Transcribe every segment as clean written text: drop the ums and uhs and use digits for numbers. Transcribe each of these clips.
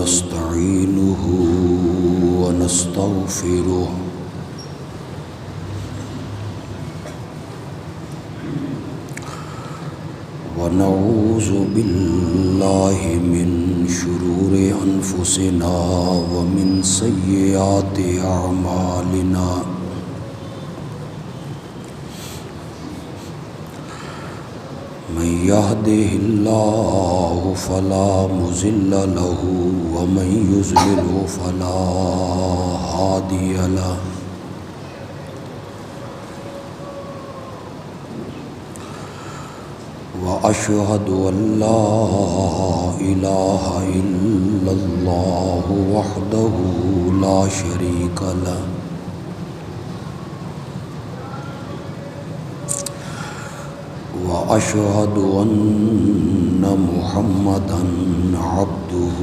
ونستعينه ونستغفره ونعوذ بالله من شرور أنفسنا ومن سيئات أعمالنا من يهده الله فلا مضل له ومن يضلل فلا هادي له وأشهد أن لا إله إلا الله وحده لا شريك له وأشهد أن محمدًا عبده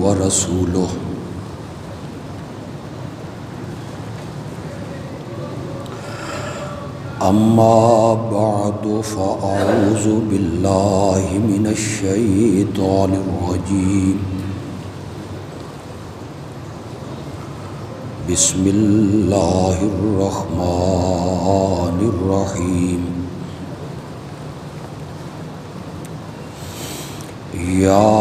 ورسوله أما بعد فأعوذ بالله من الشيطان الرجيم بسم الله الرحمن الرحيم يا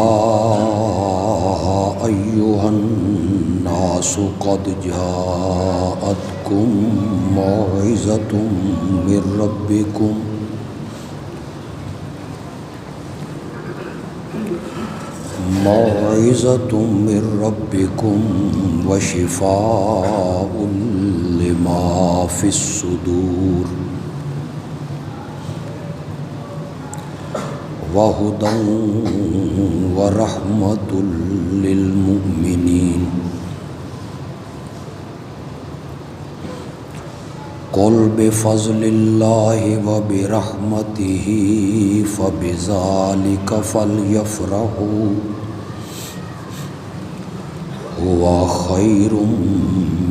أيها الناس قد جاءتكم موعظة من ربكم وشفاء لما في الصدور وهدى ورحمة للمؤمنين قل بفضل الله وبرحمته فبذلك فليفرحوا هو خير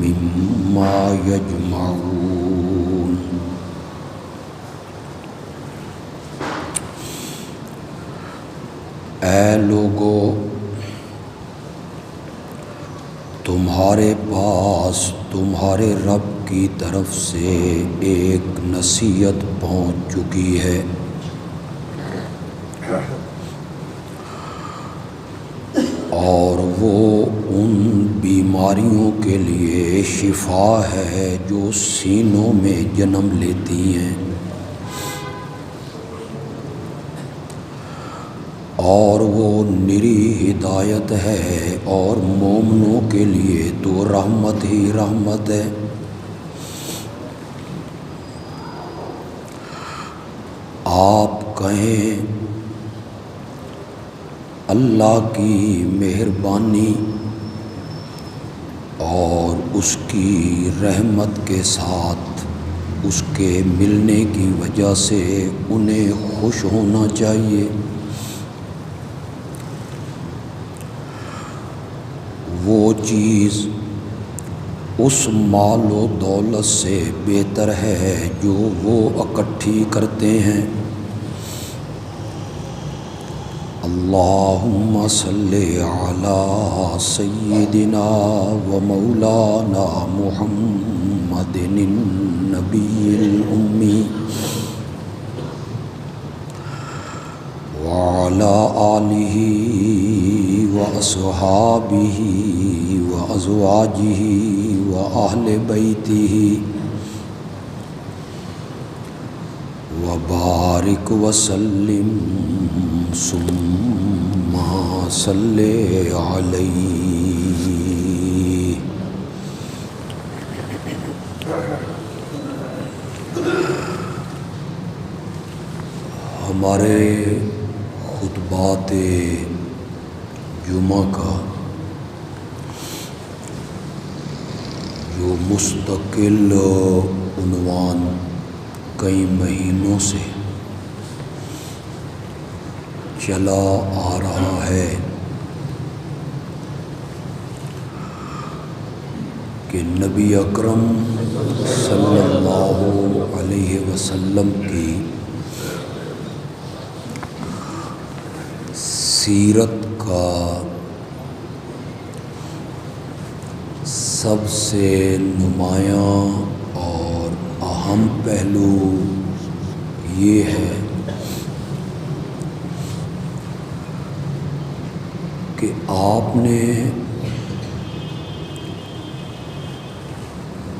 مما يجمعون اے لوگو تمہارے پاس تمہارے رب کی طرف سے ایک نصیحت پہنچ چکی ہے اور وہ ان بیماریوں کے لیے شفا ہے جو سینوں میں جنم لیتی ہیں اور وہ نری ہدایت ہے اور مومنوں کے لیے تو رحمت ہی رحمت ہے۔ آپ کہیں اللہ کی مہربانی اور اس کی رحمت کے ساتھ اس کے ملنے کی وجہ سے انہیں خوش ہونا چاہیے۔ وہ چیز اس مال و دولت سے بہتر ہے جو وہ اکٹھی کرتے ہیں۔ اللہم صلی علی سیدنا و مولانا محمد النبی الامی وعلی آلہ وأصحابہ وأزواجہ وأہل بیتہ وبارک وسلم ثم صلی علیہ۔ ہمارے خطبات جمعہ کا جو مستقل عنوان کئی مہینوں سے چلا آ رہا ہے کہ نبی اکرم صلی اللہ علیہ وسلم کی سیرت کا سب سے نمایاں اور اہم پہلو یہ ہے کہ آپ نے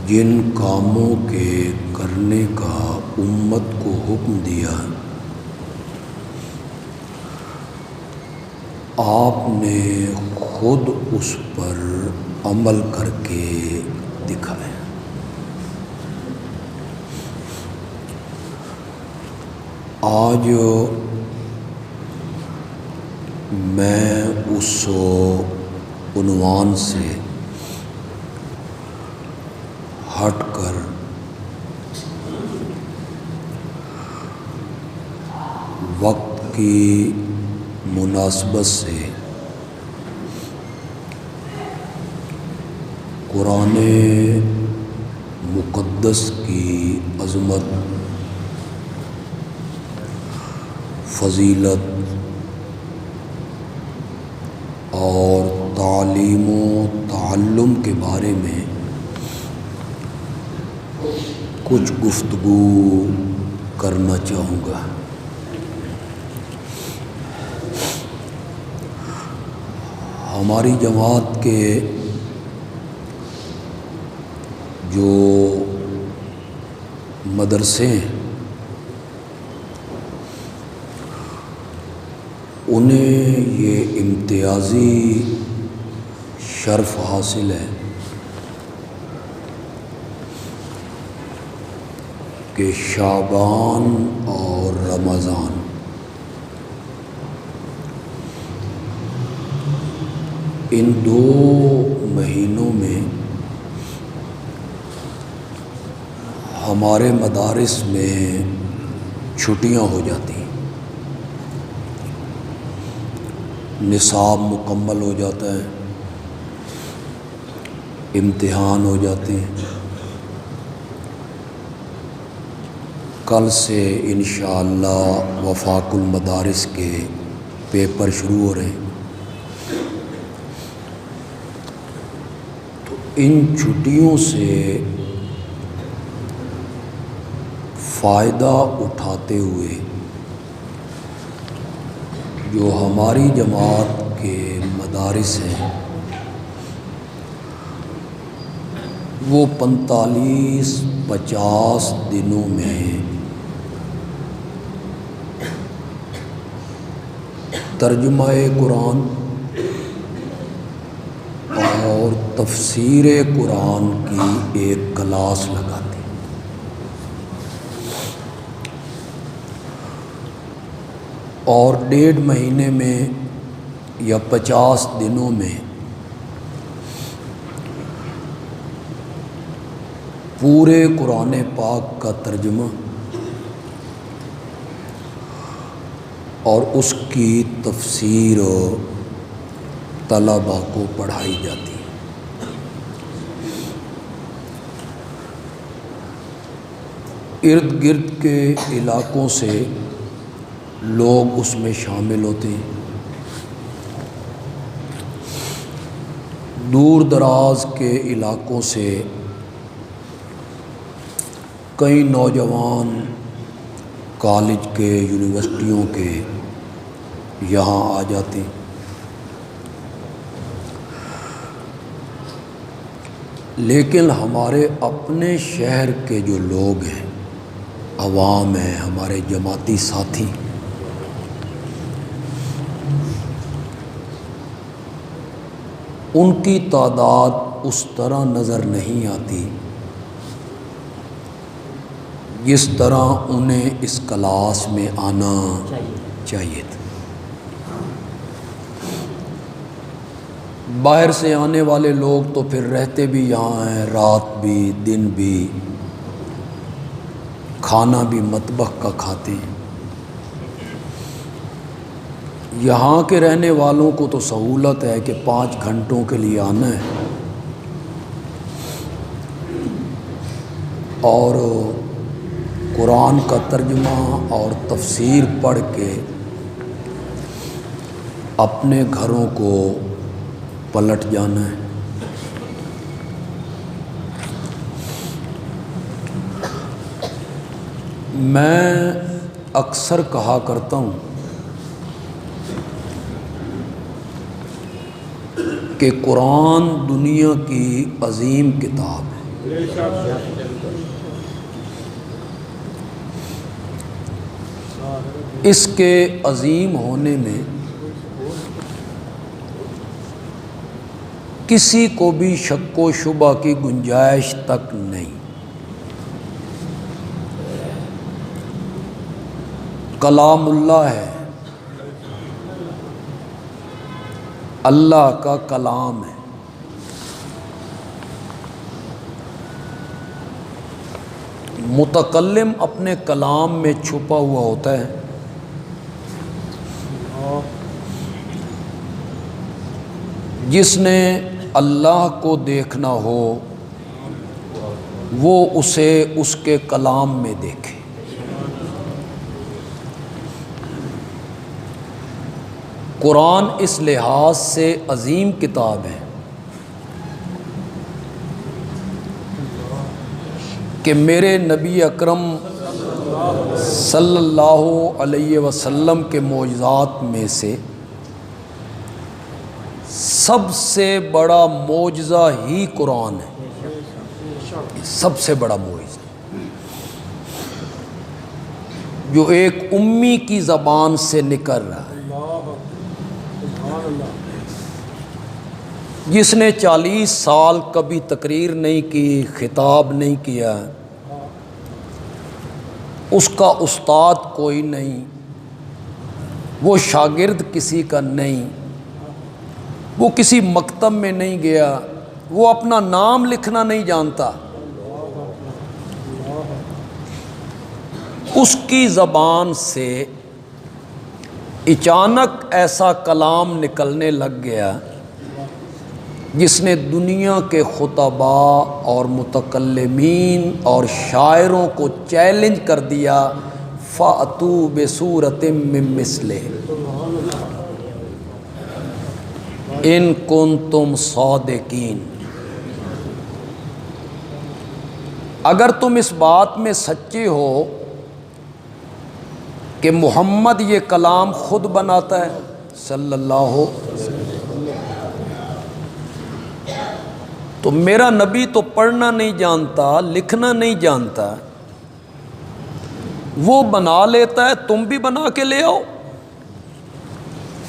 جن کاموں کے کرنے کا امت کو حکم دیا آپ نے خود اس پر عمل کر کے دکھایا۔ آج میں اس عنوان سے ہٹ کر وقت کی مناسبت سے قرآن مقدس کی عظمت، فضیلت اور تعلیم و تعلم کے بارے میں کچھ گفتگو کرنا چاہوں گا۔ ہماری جماعت کے جو مدرسے ہیں انہیں یہ امتیازی شرف حاصل ہے کہ شعبان اور رمضان ان 2 مہینوں میں ہمارے مدارس میں چھٹیاں ہو جاتی ہیں، نصاب مکمل ہو جاتا ہے، امتحان ہو جاتے ہیں۔ کل سے انشاءاللہ وفاق المدارس کے پیپر شروع ہو رہے ہیں، تو ان چھٹیوں سے فائدہ اٹھاتے ہوئے جو ہماری جماعت کے مدارس ہیں وہ 45-50 دنوں میں ترجمہ قرآن اور تفسیر قرآن کی ایک کلاس لگاتے ہیں۔ اور 1.5 مہینے میں یا 50 دنوں میں پورے قرآن پاک کا ترجمہ اور اس کی تفسیر طلباء کو پڑھائی جاتی ہے۔ ارد گرد کے علاقوں سے لوگ اس میں شامل ہوتے ہیں، دور دراز کے علاقوں سے کئی نوجوان کالج کے، یونیورسٹیوں کے یہاں آ جاتے ہیں۔ لیکن ہمارے اپنے شہر کے جو لوگ ہیں، عوام ہیں، ہمارے جماعتی ساتھی، ان کی تعداد اس طرح نظر نہیں آتی جس طرح انہیں اس کلاس میں آنا چاہیے تھا۔ باہر سے آنے والے لوگ تو پھر رہتے بھی یہاں ہیں، رات بھی دن بھی، کھانا بھی مطبخ کا کھاتے ہیں۔ یہاں کے رہنے والوں کو تو سہولت ہے کہ 5 گھنٹوں کے لیے آنا ہے اور قرآن کا ترجمہ اور تفسیر پڑھ کے اپنے گھروں کو پلٹ جانا ہے۔ میں اکثر کہا کرتا ہوں کہ قرآن دنیا کی عظیم کتاب ہے۔ اس کے عظیم ہونے میں کسی کو بھی شک و شبہ کی گنجائش تک نہیں۔ کلام اللہ ہے، اللہ کا کلام ہے۔ متکلم اپنے کلام میں چھپا ہوا ہوتا ہے، جس نے اللہ کو دیکھنا ہو وہ اسے اس کے کلام میں دیکھے۔ قرآن اس لحاظ سے عظیم کتاب ہے کہ میرے نبی اکرم صلی اللہ علیہ وسلم کے معجزات میں سے سب سے بڑا معجزہ ہی قرآن ہے۔ سب سے بڑا معجزہ جو ایک امی کی زبان سے نکل رہا ہے، جس نے 40 سال کبھی تقریر نہیں کی، خطاب نہیں کیا، اس کا استاد کوئی نہیں، وہ شاگرد کسی کا نہیں، وہ کسی مکتب میں نہیں گیا، وہ اپنا نام لکھنا نہیں جانتا، اس کی زبان سے اچانک ایسا کلام نکلنے لگ گیا جس نے دنیا کے خطباء اور متکلمین اور شاعروں کو چیلنج کر دیا، فَأْتُوا بِسُورَةٍ مِّن مِّثْلِهِ ان کنتم صادقین۔ اگر تم اس بات میں سچے ہو کہ محمد یہ کلام خود بناتا ہے صلی اللہ علیہ وسلم، تو میرا نبی تو پڑھنا نہیں جانتا، لکھنا نہیں جانتا، وہ بنا لیتا ہے، تم بھی بنا کے لے آؤ۔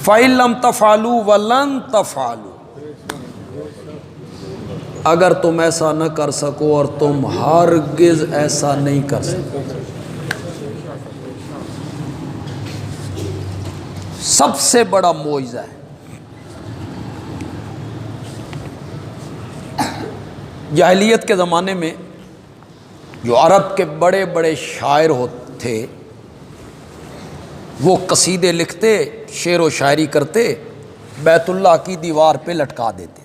فَإِن لَّمْ تَفْعَلُوا وَلَن تَفْعَلُوا، اگر تم ایسا نہ کر سکو اور تم ہرگز ایسا نہیں کر سکو۔ سب سے بڑا معجزہ ہے۔ جاہلیت کے زمانے میں جو عرب کے بڑے بڑے شاعر تھے، وہ قصیدے لکھتے، شعر و شاعری کرتے، بیت اللہ کی دیوار پہ لٹکا دیتے تھے۔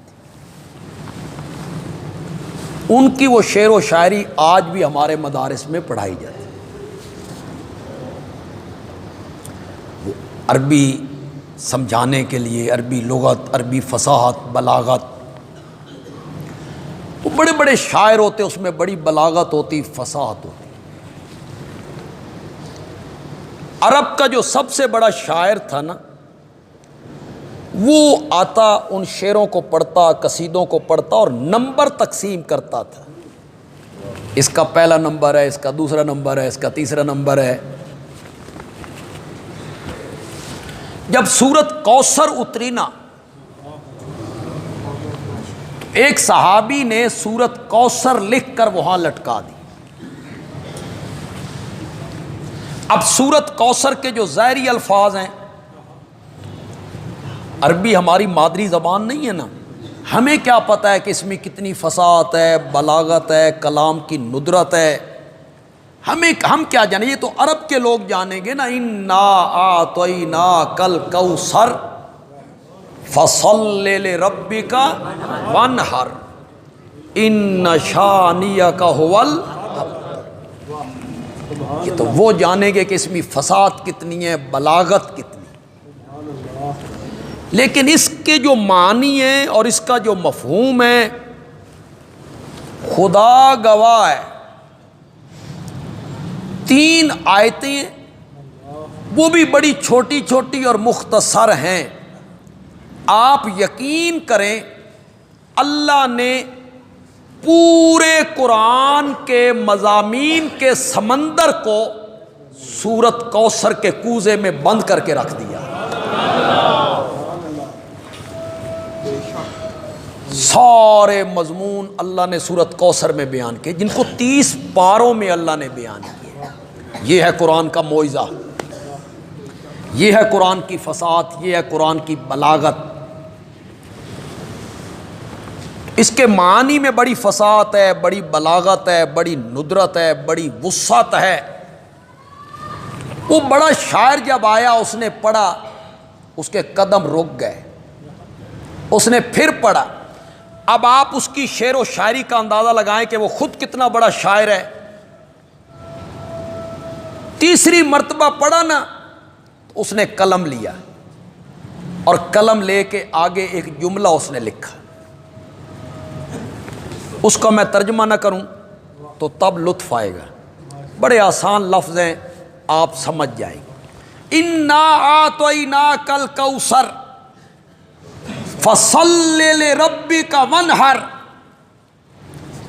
ان کی وہ شعر و شاعری آج بھی ہمارے مدارس میں پڑھائی جاتی ہے۔ وہ عربی سمجھانے کے لیے، عربی لغت، عربی فصاحت، بلاغت، وہ بڑے بڑے شاعر ہوتے، اس میں بڑی بلاغت ہوتی، فصاحت ہوتی۔ عرب کا جو سب سے بڑا شاعر تھا نا، وہ آتا، ان شعروں کو پڑھتا، قصیدوں کو پڑھتا اور نمبر تقسیم کرتا تھا۔ اس کا پہلا نمبر ہے، اس کا دوسرا نمبر ہے، اس کا تیسرا نمبر ہے۔ جب سورت کوثر اتری نا، ایک صحابی نے سورت کوثر لکھ کر وہاں لٹکا دی۔ اب سورت کوثر کے جو ظاہری الفاظ ہیں، عربی ہماری مادری زبان نہیں ہے نا، ہمیں کیا پتہ ہے کہ اس میں کتنی فصاحت ہے، بلاغت ہے، کلام کی ندرت ہے، ہم کیا جانے، یہ تو عرب کے لوگ جانیں گے نا۔ اِنَّا أَعْطَيْنَاكَ الْكَوْثَرَ فَصَلِّ لِرَبِّكَ وَانْحَرْ إِنَّ شَانِئَكَ هُوَ الْأَبْتَرُ۔ یہ تو وہ جانیں گے کہ اس میں فصاحت کتنی ہے، بلاغت کتنی۔ لیکن اس کے جو معنی ہیں اور اس کا جو مفہوم ہے، خدا گواہ ہے 3 آیتیں وہ بھی بڑی چھوٹی چھوٹی اور مختصر ہیں. آپ یقین کریں اللہ نے پورے قرآن کے مضامین کے سمندر کو سورت کوثر کے کوزے میں بند کر کے رکھ دیا. سارے مضمون اللہ نے سورت کوثر میں بیان کیے جن کو 30 پاروں میں اللہ نے بیان کیا. یہ ہے قرآن کا معجزہ، یہ ہے قرآن کی فصاحت، یہ ہے قرآن کی بلاغت. اس کے معنی میں بڑی فصاحت ہے، بڑی بلاغت ہے، بڑی ندرت ہے، بڑی وسعت ہے. وہ بڑا شاعر جب آیا اس نے پڑھا، اس کے قدم رک گئے، اس نے پھر پڑھا. اب آپ اس کی شعر و شاعری کا اندازہ لگائیں کہ وہ خود کتنا بڑا شاعر ہے. تیسری مرتبہ پڑھا نا، اس نے قلم لیا اور قلم لے کے آگے ایک جملہ اس نے لکھا. اس کا میں ترجمہ نہ کروں تو تب لطف آئے گا. بڑے آسان لفظ ہیں، آپ سمجھ جائیں گے. اِنَّا أَعْطَيْنَاكَ الْكَوْثَرَ فَصَلِّ لِرَبِّكَ وَانْحَرْ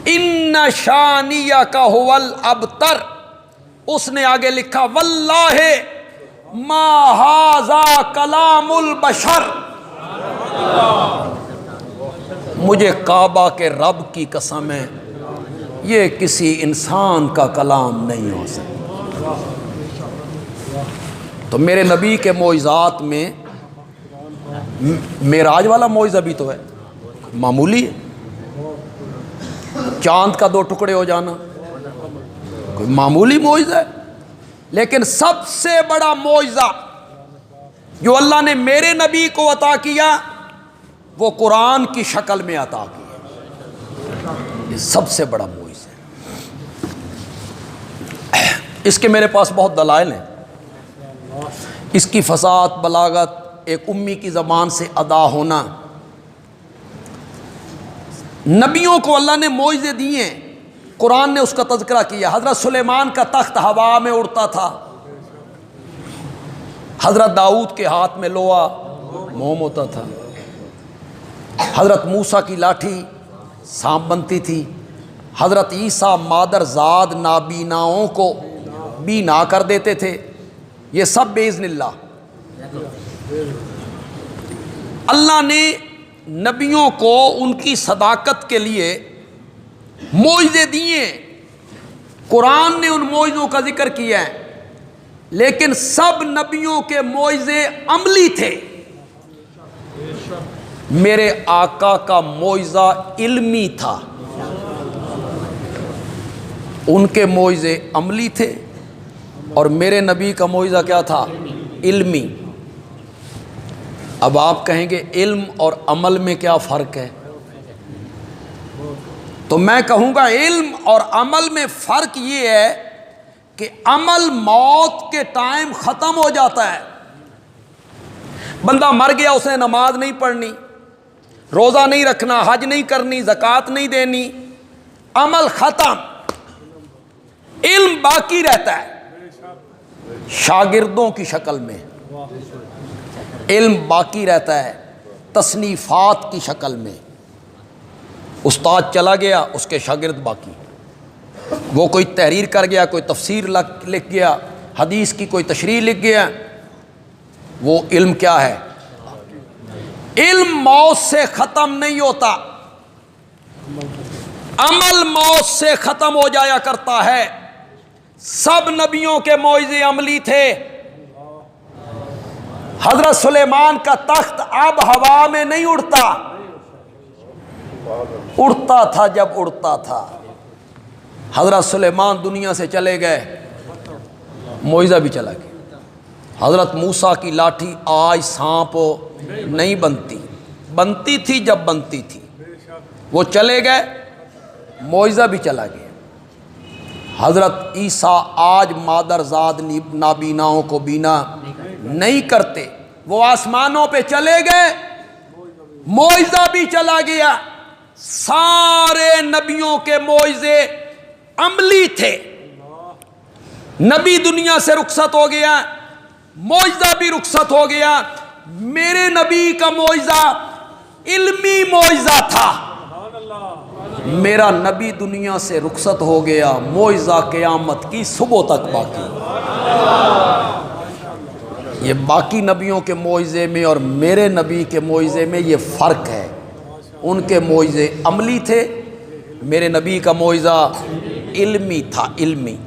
إِنَّ شَانِئَكَ هُوَ الْأَبْتَرُ. اس نے آگے لکھا وَاللَّهِ مَا هَذَا كَلَامُ الْبَشَرِ. مجھے کعبہ کے رب کی قسم ہے یہ کسی انسان کا کلام نہیں ہو سکتا. تو میرے نبی کے معجزات میں معراج والا معجزہ بھی تو ہے، معمولی ہے. چاند کا 2 ٹکڑے ہو جانا کوئی معمولی معجزہ ہے. لیکن سب سے بڑا معجزہ جو اللہ نے میرے نبی کو عطا کیا وہ قرآن کی شکل میں عطا کیا. یہ سب سے بڑا معجزہ ہے. اس کے میرے پاس بہت دلائل ہیں. اس کی فصاحت، بلاغت، ایک امی کی زبان سے ادا ہونا. نبیوں کو اللہ نے معجزے دیے ہیں، قرآن نے اس کا تذکرہ کیا. حضرت سلیمان کا تخت ہوا میں اڑتا تھا، حضرت داؤد کے ہاتھ میں لوہا موم ہوتا تھا، حضرت موسیٰ کی لاٹھی سانپ بنتی تھی، حضرت عیسیٰ مادر زاد نابیناؤں کو بینا کر دیتے تھے. یہ سب باذن اللہ. اللہ نے نبیوں کو ان کی صداقت کے لیے معجزے دیے. قرآن نے ان معجزوں کا ذکر کیا ہے، لیکن سب نبیوں کے معجزے عملی تھے. میرے آقا کا معجزہ علمی تھا، ان کے معجزے عملی تھے، اور میرے نبی کا معجزہ کیا تھا؟ علمی. اب آپ کہیں گے علم اور عمل میں کیا فرق ہے؟ تو میں کہوں گا علم اور عمل میں فرق یہ ہے کہ عمل موت کے ٹائم ختم ہو جاتا ہے. بندہ مر گیا، اس نے نماز نہیں پڑھنی، روزہ نہیں رکھنا، حج نہیں کرنی، زکوٰۃ نہیں دینی، عمل ختم. علم باقی رہتا ہے شاگردوں کی شکل میں، علم باقی رہتا ہے تصنیفات کی شکل میں. استاد چلا گیا، اس کے شاگرد باقی. وہ کوئی تحریر کر گیا، کوئی تفسیر لکھ گیا، حدیث کی کوئی تشریح لکھ گیا. وہ علم کیا ہے؟ علم موت سے ختم نہیں ہوتا، عمل موت سے ختم ہو جایا کرتا ہے. سب نبیوں کے معجزے عملی تھے. حضرت سلیمان کا تخت اب ہوا میں نہیں اڑتا، اڑتا تھا جب اڑتا تھا. حضرت سلیمان دنیا سے چلے گئے، معجزہ بھی چلا گیا. حضرت موسیٰ کی لاٹھی آج سانپ نہیں بنتی، بنتی تھی جب بنتی تھی. وہ چلے گئے، معجزہ بھی چلا گیا. حضرت عیسیٰ آج مادر زاد نابیناؤں کو بینا نہیں کرتے، وہ آسمانوں پہ چلے گئے، معجزہ بھی چلا گیا. سارے نبیوں کے معجزے عملی تھے. نبی دنیا سے رخصت ہو گیا، معجزہ بھی رخصت ہو گیا۔ میرے نبی کا معجزہ علمی معجزہ تھا، میرا نبی دنیا سے رخصت ہو گیا، معجزہ قیامت کی صبح تک باقی۔ یہ باقی نبیوں کے معجزے میں اور میرے نبی کے معجزے میں یہ فرق ہے، ان کے معجزے عملی تھے، میرے نبی کا معجزہ علمی تھا، علمی۔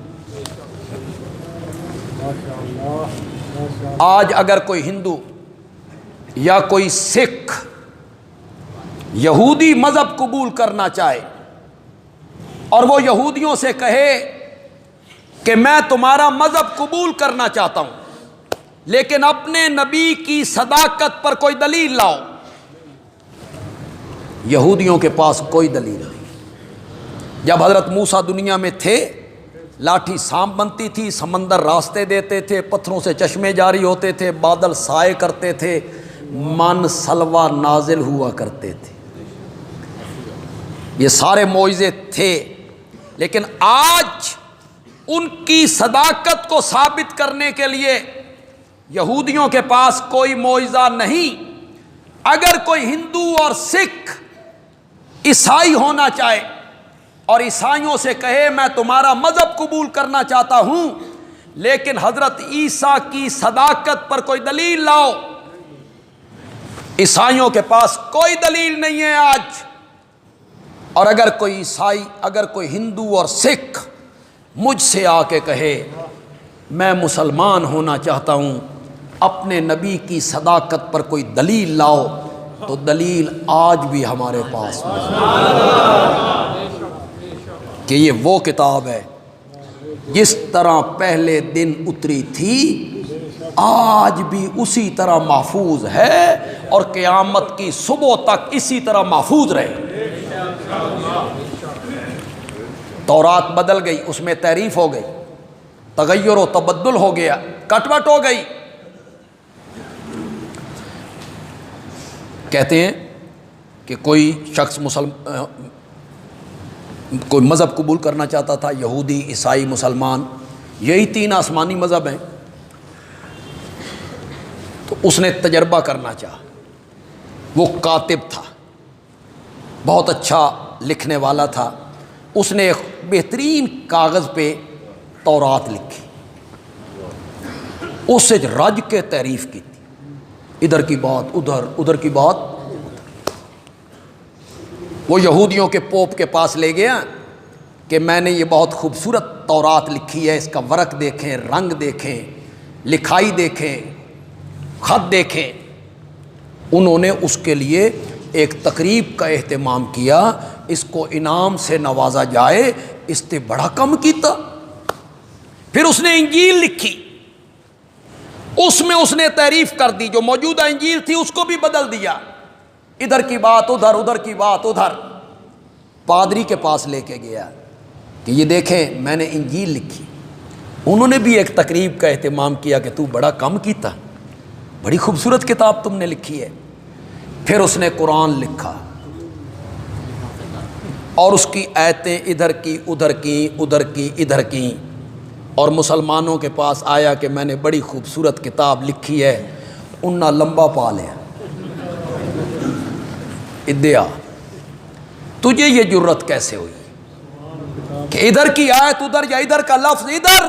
آج اگر کوئی ہندو یا کوئی سکھ یہودی مذہب قبول کرنا چاہے اور وہ یہودیوں سے کہے کہ میں تمہارا مذہب قبول کرنا چاہتا ہوں لیکن اپنے نبی کی صداقت پر کوئی دلیل لاؤ، یہودیوں کے پاس کوئی دلیل نہیں۔ جب حضرت موسیٰ دنیا میں تھے، لاٹھی سانپ بنتی تھی، سمندر راستے دیتے تھے، پتھروں سے چشمے جاری ہوتے تھے، بادل سائے کرتے تھے، من سلوہ نازل ہوا کرتے تھے، یہ سارے معجزے تھے۔ لیکن آج ان کی صداقت کو ثابت کرنے کے لیے یہودیوں کے پاس کوئی معجزہ نہیں۔ اگر کوئی ہندو اور سکھ عیسائی ہونا چاہے اور عیسائیوں سے کہے میں تمہارا مذہب قبول کرنا چاہتا ہوں لیکن حضرت عیسیٰ کی صداقت پر کوئی دلیل لاؤ، عیسائیوں کے پاس کوئی دلیل نہیں ہے آج۔ اور اگر کوئی عیسائی، اگر کوئی ہندو اور سکھ مجھ سے آ کے کہے میں مسلمان ہونا چاہتا ہوں، اپنے نبی کی صداقت پر کوئی دلیل لاؤ، تو دلیل آج بھی ہمارے پاس کہ یہ وہ کتاب ہے جس طرح پہلے دن اتری تھی آج بھی اسی طرح محفوظ ہے اور قیامت کی صبح تک اسی طرح محفوظ رہے۔ تورات بدل گئی، اس میں تحریف ہو گئی، تغیر و تبدل ہو گیا، کٹ وٹ ہو گئی۔ کہتے ہیں کہ کوئی شخص کوئی مذہب قبول کرنا چاہتا تھا، یہودی، عیسائی، مسلمان، یہی تین آسمانی مذہب ہیں، تو اس نے تجربہ کرنا چاہا۔ وہ کاتب تھا، بہت اچھا لکھنے والا تھا، اس نے ایک بہترین کاغذ پہ تورات لکھی، اس سے رج کے تعریف کی تھی، ادھر کی بات ادھر، ادھر کی بات ادھر۔ وہ یہودیوں کے پوپ کے پاس لے گیا کہ میں نے یہ بہت خوبصورت تورات لکھی ہے، اس کا ورق دیکھیں، رنگ دیکھیں، لکھائی دیکھیں، خط دیکھیں۔ انہوں نے اس کے لیے ایک تقریب کا اہتمام کیا، اس کو انعام سے نوازا جائے، اس نے بڑا کم کیتا۔ پھر اس نے انجیل لکھی، اس میں اس نے تعریف کر دی، جو موجودہ انجیل تھی اس کو بھی بدل دیا، ادھر کی بات ادھر، ادھر کی بات ادھر۔ پادری کے پاس لے کے گیا کہ یہ دیکھیں میں نے انجیل لکھی۔ انہوں نے بھی ایک تقریب کا اہتمام کیا کہ تو بڑا کم کیتا، بڑی خوبصورت کتاب تم نے لکھی ہے۔ پھر اس نے قرآن لکھا اور اس کی آیتیں ادھر کی ادھر کی، ادھر کی ادھر کی، اور مسلمانوں کے پاس آیا کہ میں نے بڑی خوبصورت کتاب لکھی ہے۔ انہا لمبا پا لیا، ادعا، تجھے یہ جرت کیسے ہوئی کہ ادھر کی آیت ادھر یا ادھر کا لفظ ادھر؟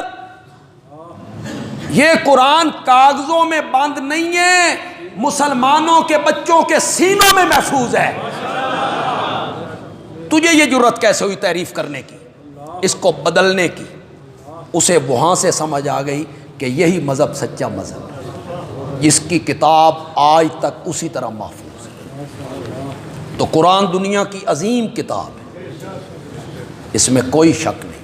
یہ قرآن کاغذوں میں بند نہیں ہے، مسلمانوں کے بچوں کے سینوں میں محفوظ ہے۔ تجھے یہ جرت کیسے ہوئی تعریف کرنے کی، اس کو بدلنے کی؟ اسے وہاں سے سمجھ آ گئی کہ یہی مذہب سچا مذہب ہے، جس کی کتاب آج تک اسی طرح محفوظ ہے۔ تو قرآن دنیا کی عظیم کتاب ہے، اس میں کوئی شک نہیں،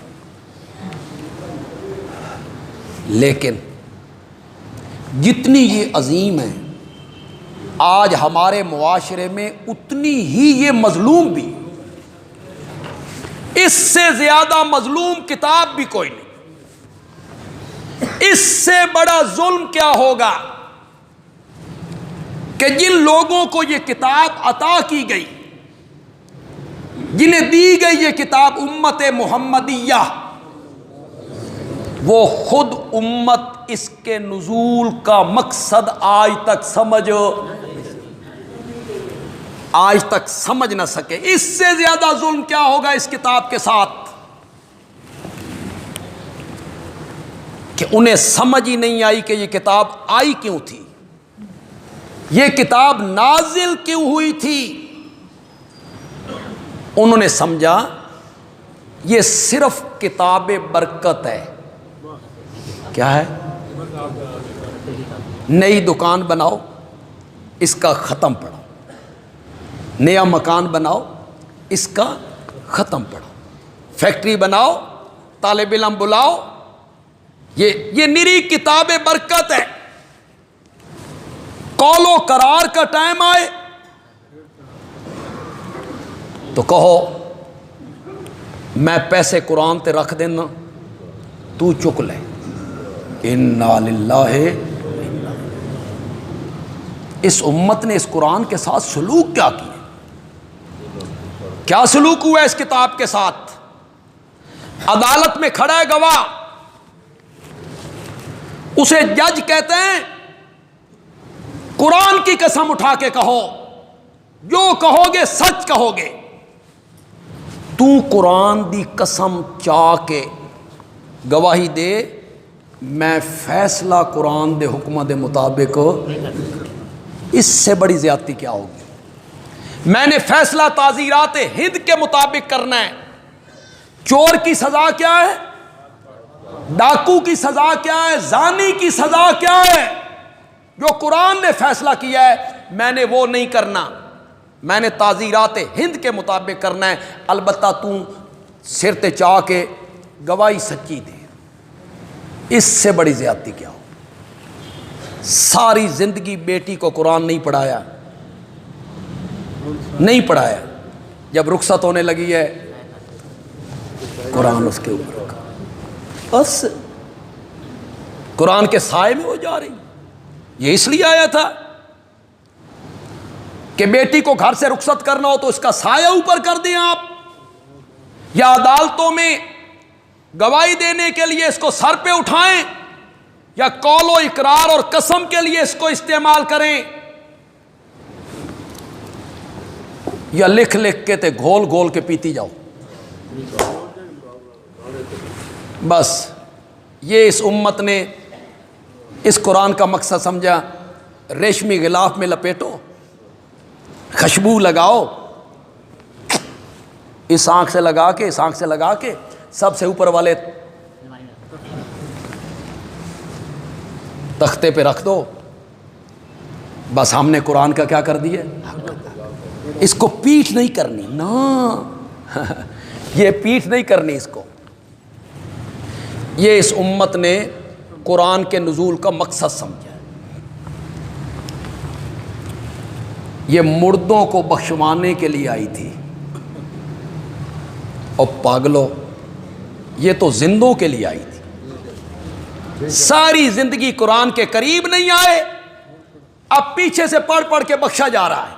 لیکن جتنی یہ عظیم ہے آج ہمارے معاشرے میں اتنی ہی یہ مظلوم بھی، اس سے زیادہ مظلوم کتاب بھی کوئی نہیں۔ اس سے بڑا ظلم کیا ہوگا کہ جن لوگوں کو یہ کتاب عطا کی گئی، جنہیں دی گئی یہ کتاب، امت محمدیہ، وہ خود امت اس کے نزول کا مقصد آج تک سمجھ نہ سکے۔ اس سے زیادہ ظلم کیا ہوگا اس کتاب کے ساتھ کہ انہیں سمجھ ہی نہیں آئی کہ یہ کتاب آئی کیوں تھی، یہ کتاب نازل کیوں ہوئی تھی۔ انہوں نے سمجھا یہ صرف کتاب برکت ہے۔ کیا ہے؟ نئی دکان بناؤ، اس کا ختم پڑھو، نیا مکان بناؤ، اس کا ختم پڑھو، فیکٹری بناؤ، طالب علم بلاؤ، یہ نری کتاب برکت ہے۔ قول و قرار کا ٹائم آئے تو کہو میں پیسے قرآن تے رکھ دینا، تو چک لے۔ انا للہ، اس امت نے اس قرآن کے ساتھ سلوک کیا کیا؟ کیا سلوک ہوا ہے اس کتاب کے ساتھ؟ عدالت میں کھڑا ہے گواہ، اسے جج کہتے ہیں قرآن کی قسم اٹھا کے کہو، جو کہو گے سچ کہو گے۔ تو قرآن دی قسم چاہ کے گواہی دے، میں فیصلہ قرآن دے حکمہ دے مطابق، اس سے بڑی زیادتی کیا ہوگی؟ میں نے فیصلہ تعزیرات ہند کے مطابق کرنا ہے۔ چور کی سزا کیا ہے؟ ڈاکو کی سزا کیا ہے؟ زانی کی سزا کیا ہے؟ جو قرآن نے فیصلہ کیا ہے میں نے وہ نہیں کرنا، میں نے تعزیرات ہند کے مطابق کرنا ہے۔ البتہ تو سر تے چاہ کے گواہی سچی دے، اس سے بڑی زیادتی کیا ہو؟ ساری زندگی بیٹی کو قرآن نہیں پڑھایا، نہیں پڑھایا، جب رخصت ہونے لگی ہے قرآن اس کے اوپر رکھا، بس قرآن کے سائے میں وہ جا رہی۔ یہ اس لیے آیا تھا کہ بیٹی کو گھر سے رخصت کرنا ہو تو اس کا سایہ اوپر کر دیں آپ، یا عدالتوں میں گواہی دینے کے لیے اس کو سر پہ اٹھائیں، یا قول و اقرار اور قسم کے لیے اس کو استعمال کریں، یا لکھ لکھ کے تے گھول گھول کے پیتی جاؤ۔ بس یہ اس امت نے اس قرآن کا مقصد سمجھا، ریشمی غلاف میں لپیٹو، خوشبو لگاؤ، اس آنکھ سے لگا کے اس آنکھ سے لگا کے سب سے اوپر والے تختے پہ رکھ دو، بس ہم نے قرآن کا کیا کر دیا؟ اس کو پیٹھ نہیں کرنی، نا یہ پیٹھ نہیں کرنی اس کو۔ یہ اس امت نے قرآن کے نزول کا مقصد سمجھا، یہ مردوں کو بخشوانے کے لیے آئی تھی، اور پاگلو یہ تو زندوں کے لیے آئی تھی۔ ساری زندگی قرآن کے قریب نہیں آئے، اب پیچھے سے پڑھ پڑھ کے بخشا جا رہا ہے۔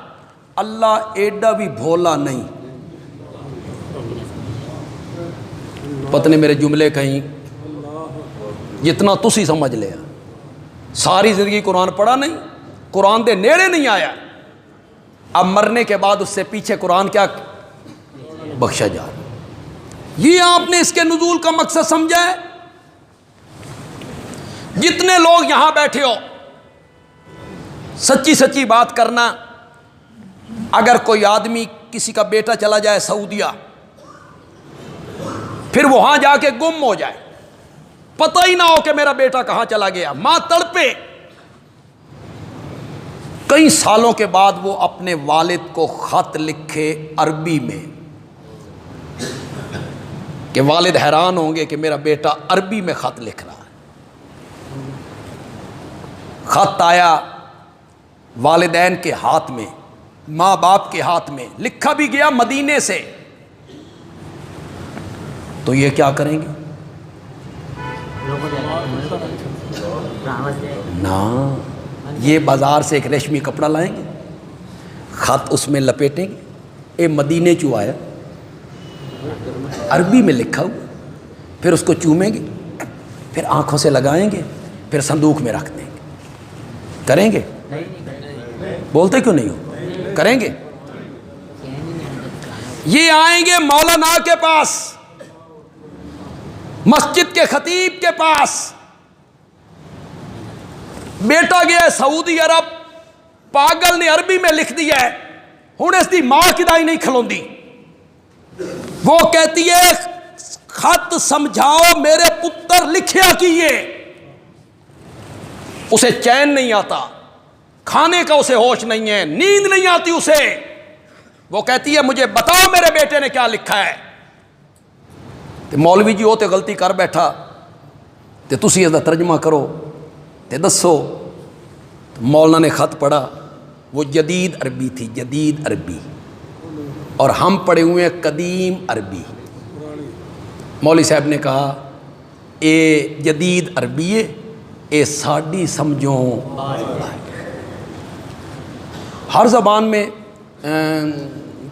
اللہ ایڈا بھی بھولا نہیں، پتہ میرے جملے کہیں جتنا تسی سمجھ لیا، ساری زندگی قرآن پڑھا نہیں، قرآن دے نیڑے نہیں آیا، اب مرنے کے بعد اس سے پیچھے قرآن کیا بخشا جا رہا۔ یہ آپ نے اس کے نزول کا مقصد سمجھا ہے؟ جتنے لوگ یہاں بیٹھے ہو، سچی سچی بات کرنا، اگر کوئی آدمی کسی کا بیٹا چلا جائے سعودیہ، پھر وہاں جا کے گم ہو جائے، پتہ ہی نہ ہو کہ میرا بیٹا کہاں چلا گیا، ماں تڑپے، کئی سالوں کے بعد وہ اپنے والد کو خط لکھے عربی میں، کہ والد حیران ہوں گے کہ میرا بیٹا عربی میں خط لکھ رہا ہے۔ خط آیا والدین کے ہاتھ میں، ماں باپ کے ہاتھ میں، لکھا بھی گیا مدینے سے، تو یہ کیا کریں گے؟ نا، یہ بازار سے ایک ریشمی کپڑا لائیں گے، خط اس میں لپیٹیں گے، اے مدینے چو آیا، عربی میں لکھا ہوا، پھر اس کو چومیں گے، پھر آنکھوں سے لگائیں گے، پھر صندوق میں رکھ دیں گے. کریں گے؟ بولتے کیوں نہیں ہو؟ کریں گے؟ یہ آئیں گے مولانا کے پاس، مسجد کے خطیب کے پاس. بیٹا گیا سعودی عرب، پاگل نے عربی میں لکھ دیا ہے، ہوں اس دی ماں کدائی نہیں کھلوندی. وہ کہتی ہے خط سمجھاؤ میرے پتر لکھیا کیے. اسے چین نہیں آتا، کھانے کا اسے ہوش نہیں ہے، نیند نہیں آتی اسے. وہ کہتی ہے مجھے بتاؤ میرے بیٹے نے کیا لکھا ہے. تے مولوی جی ہو تے غلطی کر بیٹھا تے تسی اس دا ترجمہ کرو تے دسو. مولانا نے خط پڑھا، وہ جدید عربی تھی، جدید عربی، اور ہم پڑھے ہوئے ہیں قدیم عربی. مولوی صاحب نے کہا اے جدید عربی ہے، اے ساڈی سمجھوں. ہر زبان میں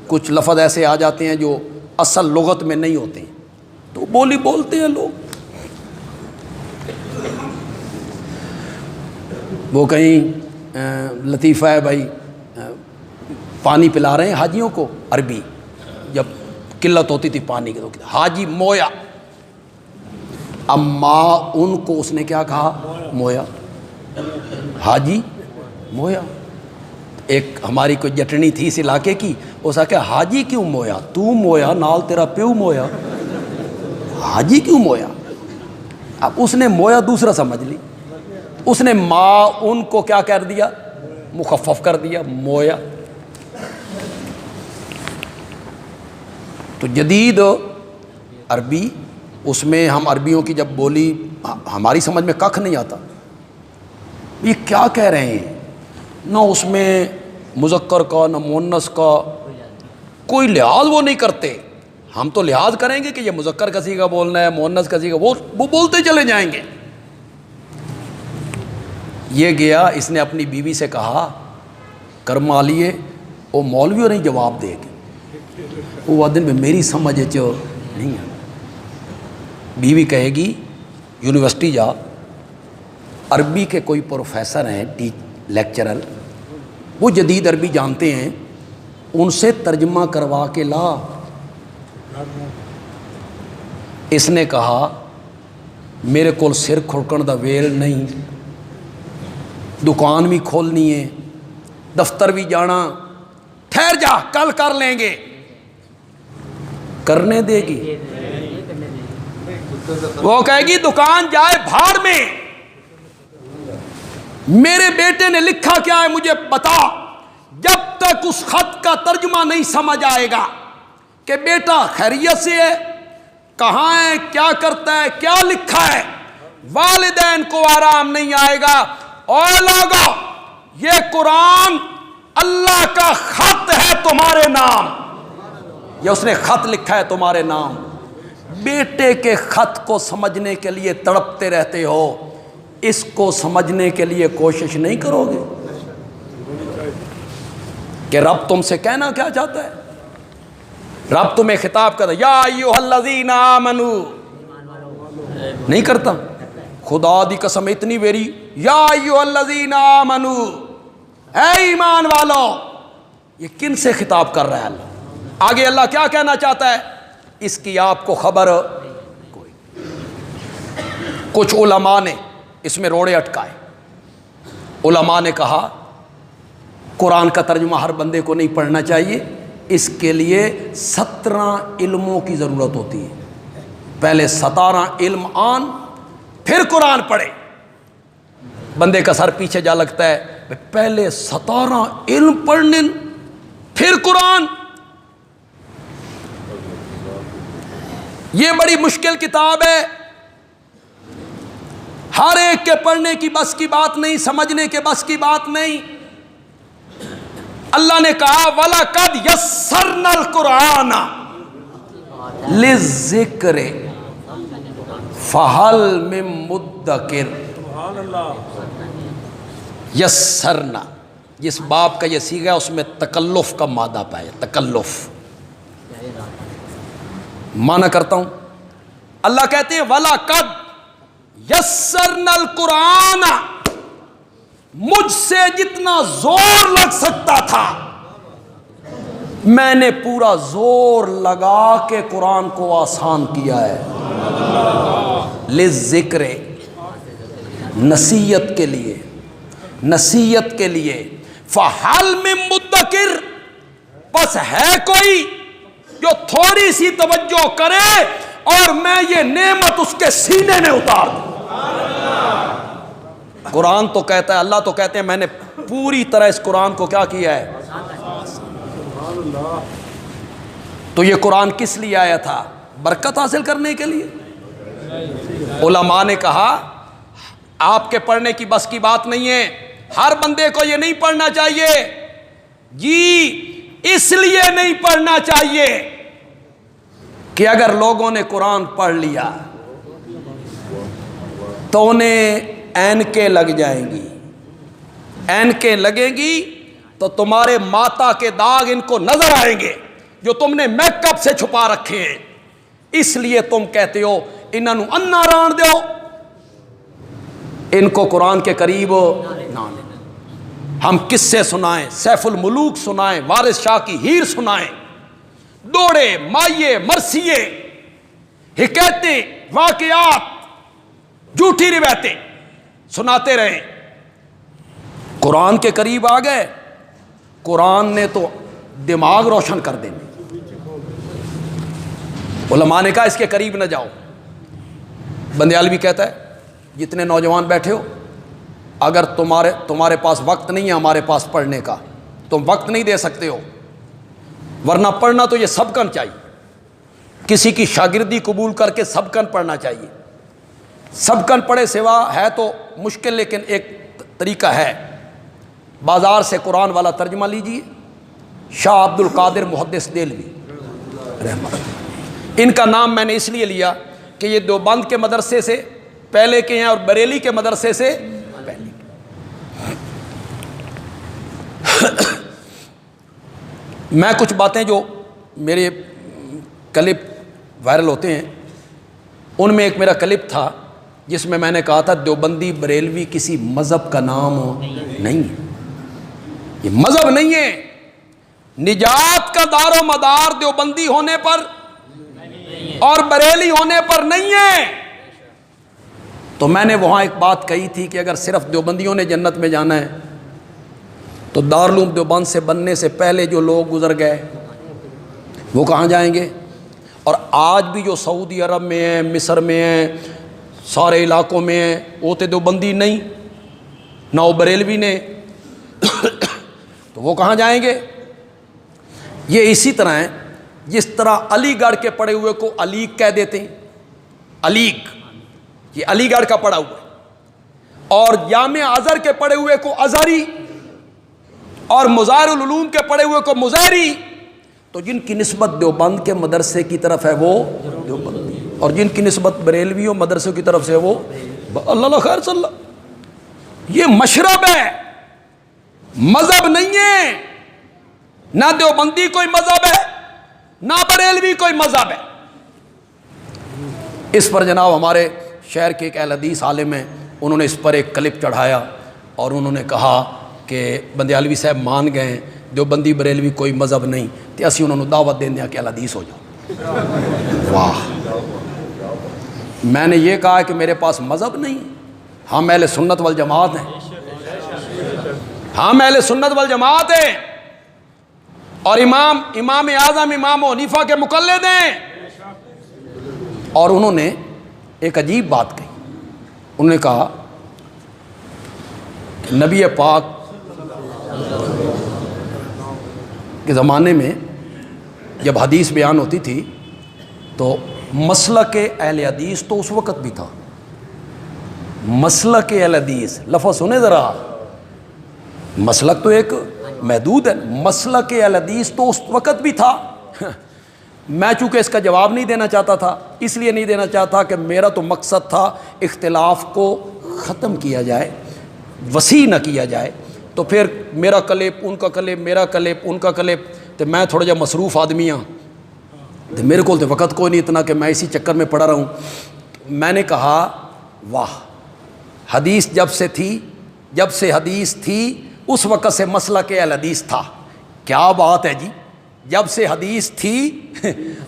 کچھ لفظ ایسے آ جاتے ہیں جو اصل لغت میں نہیں ہوتے ہیں، تو بولی بولتے ہیں لوگ. وہ کہیں لطیفہ ہے بھائی، پانی پلا رہے ہیں حاجیوں کو، عربی جب قلت ہوتی تھی پانی کی تو حاجی مویا. اب ماں ان کو اس نے کیا کہا؟ مویا. حاجی مویا. ایک ہماری کوئی جٹنی تھی اس علاقے کی، اس نے کہا حاجی کیوں مویا؟ تو مویا نال تیرا پیو مویا، حاجی کیوں مویا؟ اب اس نے مویا دوسرا سمجھ لی، اس نے ماں ان کو کیا کر دیا؟ مخفف کر دیا، مویا. تو جدید عربی، اس میں ہم عربیوں کی جب بولی ہماری سمجھ میں ککھ نہیں آتا، یہ کیا کہہ رہے ہیں. نہ اس میں مذکر کا نہ مؤنث کا کوئی لحاظ وہ نہیں کرتے. ہم تو لحاظ کریں گے کہ یہ مذکر کا صیغہ بولنا ہے، مؤنث کا صیغہ، وہ بولتے چلے جائیں گے. یہ گیا، اس نے اپنی بیوی سے کہا کرما لیے، وہ مولویوں نہیں جواب دے گی، وہ دن میں میری سمجھ نہیں ہے. بیوی کہے گی یونیورسٹی جا، عربی کے کوئی پروفیسر ہیں، لیکچرر، وہ جدید عربی جانتے ہیں، ان سے ترجمہ کروا کے لا. اس نے کہا میرے کو سر کھڑکن دا ویل نہیں، دکان بھی کھولنی ہے، دفتر بھی جانا، ٹھہر جا کل کر لیں گے. کرنے دے گی؟ وہ کہے گی دکان جائے بھاڑ میں، میرے بیٹے نے لکھا کیا ہے مجھے بتا. جب تک اس خط کا ترجمہ نہیں سمجھ آئے گا کہ بیٹا خیریت سے ہے، کہاں ہے، کیا کرتا ہے، کیا لکھا ہے، والدین کو آرام نہیں آئے گا. اور لوگو، یہ قرآن اللہ کا خط ہے تمہارے نام، یہ اس نے خط لکھا ہے تمہارے نام. بیٹے کے خط کو سمجھنے کے لیے تڑپتے رہتے ہو، اس کو سمجھنے کے لیے کوشش نہیں کرو گے کہ رب تم سے کہنا کیا چاہتا ہے. رب تمہیں خطاب کرتا یا ایھا الذین آمنو، نہیں کرتا. خدا دی قسم اتنی ویری، یا ایھا الذین آمنو، اے ایمان والو. یہ کن سے خطاب کر رہا ہے اللہ؟ آگے اللہ کیا کہنا چاہتا ہے اس کی آپ کو خبر کوئی. کچھ علماء نے اس میں روڑے اٹکائے. علماء نے کہا قرآن کا ترجمہ ہر بندے کو نہیں پڑھنا چاہیے، اس کے لیے 17 علموں کی ضرورت ہوتی ہے. پہلے 17 علم آن پھر قرآن پڑھے. بندے کا سر پیچھے جا لگتا ہے، پہلے 17 علم پڑھنے پھر قرآن. یہ بڑی مشکل کتاب ہے، ہر ایک کے پڑھنے کی بس کی بات نہیں، سمجھنے کے بس کی بات نہیں. اللہ نے کہا وَلَقَدْ يَسَّرْنَا الْقُرْآنَ لِلذِّكْرِ فَهَلْ مِن مُدَّكِرٍ. یسرنا، جس باب کا یہ صیغہ ہے اس میں تکلف کا مادہ پایا، تکلف. معنی کرتا ہوں، اللہ کہتے ہیں وَلَقَدْ یسرنا القرآن، مجھ سے جتنا زور لگ سکتا تھا میں نے پورا زور لگا کے قرآن کو آسان کیا ہے، للذکر، نصیحت کے لیے، نصیحت کے لیے، فہل من مدکر، بس ہے کوئی جو تھوڑی سی توجہ کرے اور میں یہ نعمت اس کے سینے میں اتار دوں۔ قرآن تو کہتا ہے، اللہ تو کہتے ہیں میں نے پوری طرح اس قرآن کو کیا کیا ہے۔ تو یہ قرآن کس لیے آیا تھا؟ برکت حاصل کرنے کے لیے۔ علماء نے کہا آپ کے پڑھنے کی بس کی بات نہیں ہے، ہر بندے کو یہ نہیں پڑھنا چاہیے جی، اس لیے نہیں پڑھنا چاہیے کہ اگر لوگوں نے قرآن پڑھ لیا تو انہیں اینکیں لگ جائیں گی، اینکیں لگیں گی تو تمہارے ماتا کے داغ ان کو نظر آئیں گے جو تم نے میک اپ سے چھپا رکھے ہیں، اس لیے تم کہتے ہو انہوں انا ران دو، ان کو قرآن کے قریب نہ لیں۔ ہم قصے سنائیں، سیف الملوک سنائیں، وارث شاہ کی ہیر سنائیں، دوڑے مائیے مرثیے، حکایتیں، واقعات، جھوٹی روایتیں سناتے رہیں، قرآن کے قریب آ گئے، قرآن نے تو دماغ روشن کر دینے۔ علماء نے کہا اس کے قریب نہ جاؤ۔ بندیالوی کہتا ہے جتنے نوجوان بیٹھے ہو، اگر تمہارے پاس وقت نہیں ہے ہمارے پاس پڑھنے کا، تم وقت نہیں دے سکتے ہو، ورنہ پڑھنا تو یہ سبقن چاہیے، کسی کی شاگردی قبول کر کے سبقن پڑھنا چاہیے۔ سبقن پڑھے سوا ہے تو مشکل، لیکن ایک طریقہ ہے، بازار سے قرآن والا ترجمہ لیجئے، شاہ عبد القادر محدث دہلوی رحمۃ اللہ، ان کا نام میں نے اس لیے لیا کہ یہ دیوبند کے مدرسے سے پہلے کے ہیں اور بریلی کے مدرسے سے پہلے۔ میں کچھ باتیں جو میرے کلپ وائرل ہوتے ہیں ان میں ایک میرا کلپ تھا جس میں میں نے کہا تھا دیوبندی بریلوی کسی مذہب کا نام نہیں ہے، یہ مذہب نہیں ہے، نجات کا دار و مدار دیوبندی ہونے پر اور بریلی ہونے پر نہیں ہے۔ تو میں نے وہاں ایک بات کہی تھی کہ اگر صرف دیوبندیوں نے جنت میں جانا ہے تو دارالعلوم دیوبند سے بننے سے پہلے جو لوگ گزر گئے وہ کہاں جائیں گے؟ اور آج بھی جو سعودی عرب میں ہیں، مصر میں ہیں، سارے علاقوں میں ہیں، وہ تو دیوبندی نہیں، نہ وہ بریلوی نے، تو وہ کہاں جائیں گے؟ یہ اسی طرح ہے جس طرح علی گڑھ کے پڑھے ہوئے کو علیق کہہ دیتے ہیں، علیق، یہ علی گڑھ کا پڑھا ہوا ہے، اور جامع ازہر کے پڑھے ہوئے کو ازہری، اور مظاہر العلوم کے پڑھے ہوئے کو مظاہری، تو جن کی نسبت دیوبند کے مدرسے کی طرف ہے وہ دیوبندی، اور جن کی نسبت بریلویوں مدرسے کی طرف سے وہ اللہ خیر صلی اللہ۔ یہ مشرب ہے، مذہب نہیں ہے، نہ دیوبندی کوئی مذہب ہے نہ بریلوی کوئی مذہب ہے۔ اس پر جناب ہمارے شہر کے ایک اہل حدیث عالم ہیں، انہوں نے اس پر ایک کلپ چڑھایا اور انہوں نے کہا کہ بندیالوی صاحب مان گئے ہیں دیوبندی بریلوی کوئی مذہب نہیں، تو اسی انہوں نے دعوت دین دیا کہ اہل حدیث ہو جاؤ۔ واہ، میں نے یہ کہا کہ میرے پاس مذہب نہیں، ہم اہل سنت والجماعت ہیں، ہم اہل سنت والجماعت ہیں، اور امام اعظم امام حنیفہ کے مقلد ہیں۔ اور انہوں نے ایک عجیب بات کہی، انہوں نے کہا کہ نبی پاک کے زمانے میں جب حدیث بیان ہوتی تھی تو مسلک اہل حدیث تو اس وقت بھی تھا، مسلک اہل حدیث، لفظ سنے ذرا، مسلک تو ایک محدود ہے، مسلک اہل حدیث تو اس وقت بھی تھا۔ میں چونکہ اس کا جواب نہیں دینا چاہتا تھا، اس لیے نہیں دینا چاہتا کہ میرا تو مقصد تھا اختلاف کو ختم کیا جائے، وسیع نہ کیا جائے، تو پھر میرا کلپ ان کا کلپ، میرا کلپ ان کا کلپ، تو میں تھوڑا جا مصروف آدمی ہاں، تو میرے کو تو وقت کوئی نہیں اتنا کہ میں اسی چکر میں پڑا رہوں۔ میں نے کہا واہ، حدیث جب سے حدیث تھی اس وقت سے مسلک اہل حدیث تھا. کیا بات ہے جی، جب سے حدیث تھی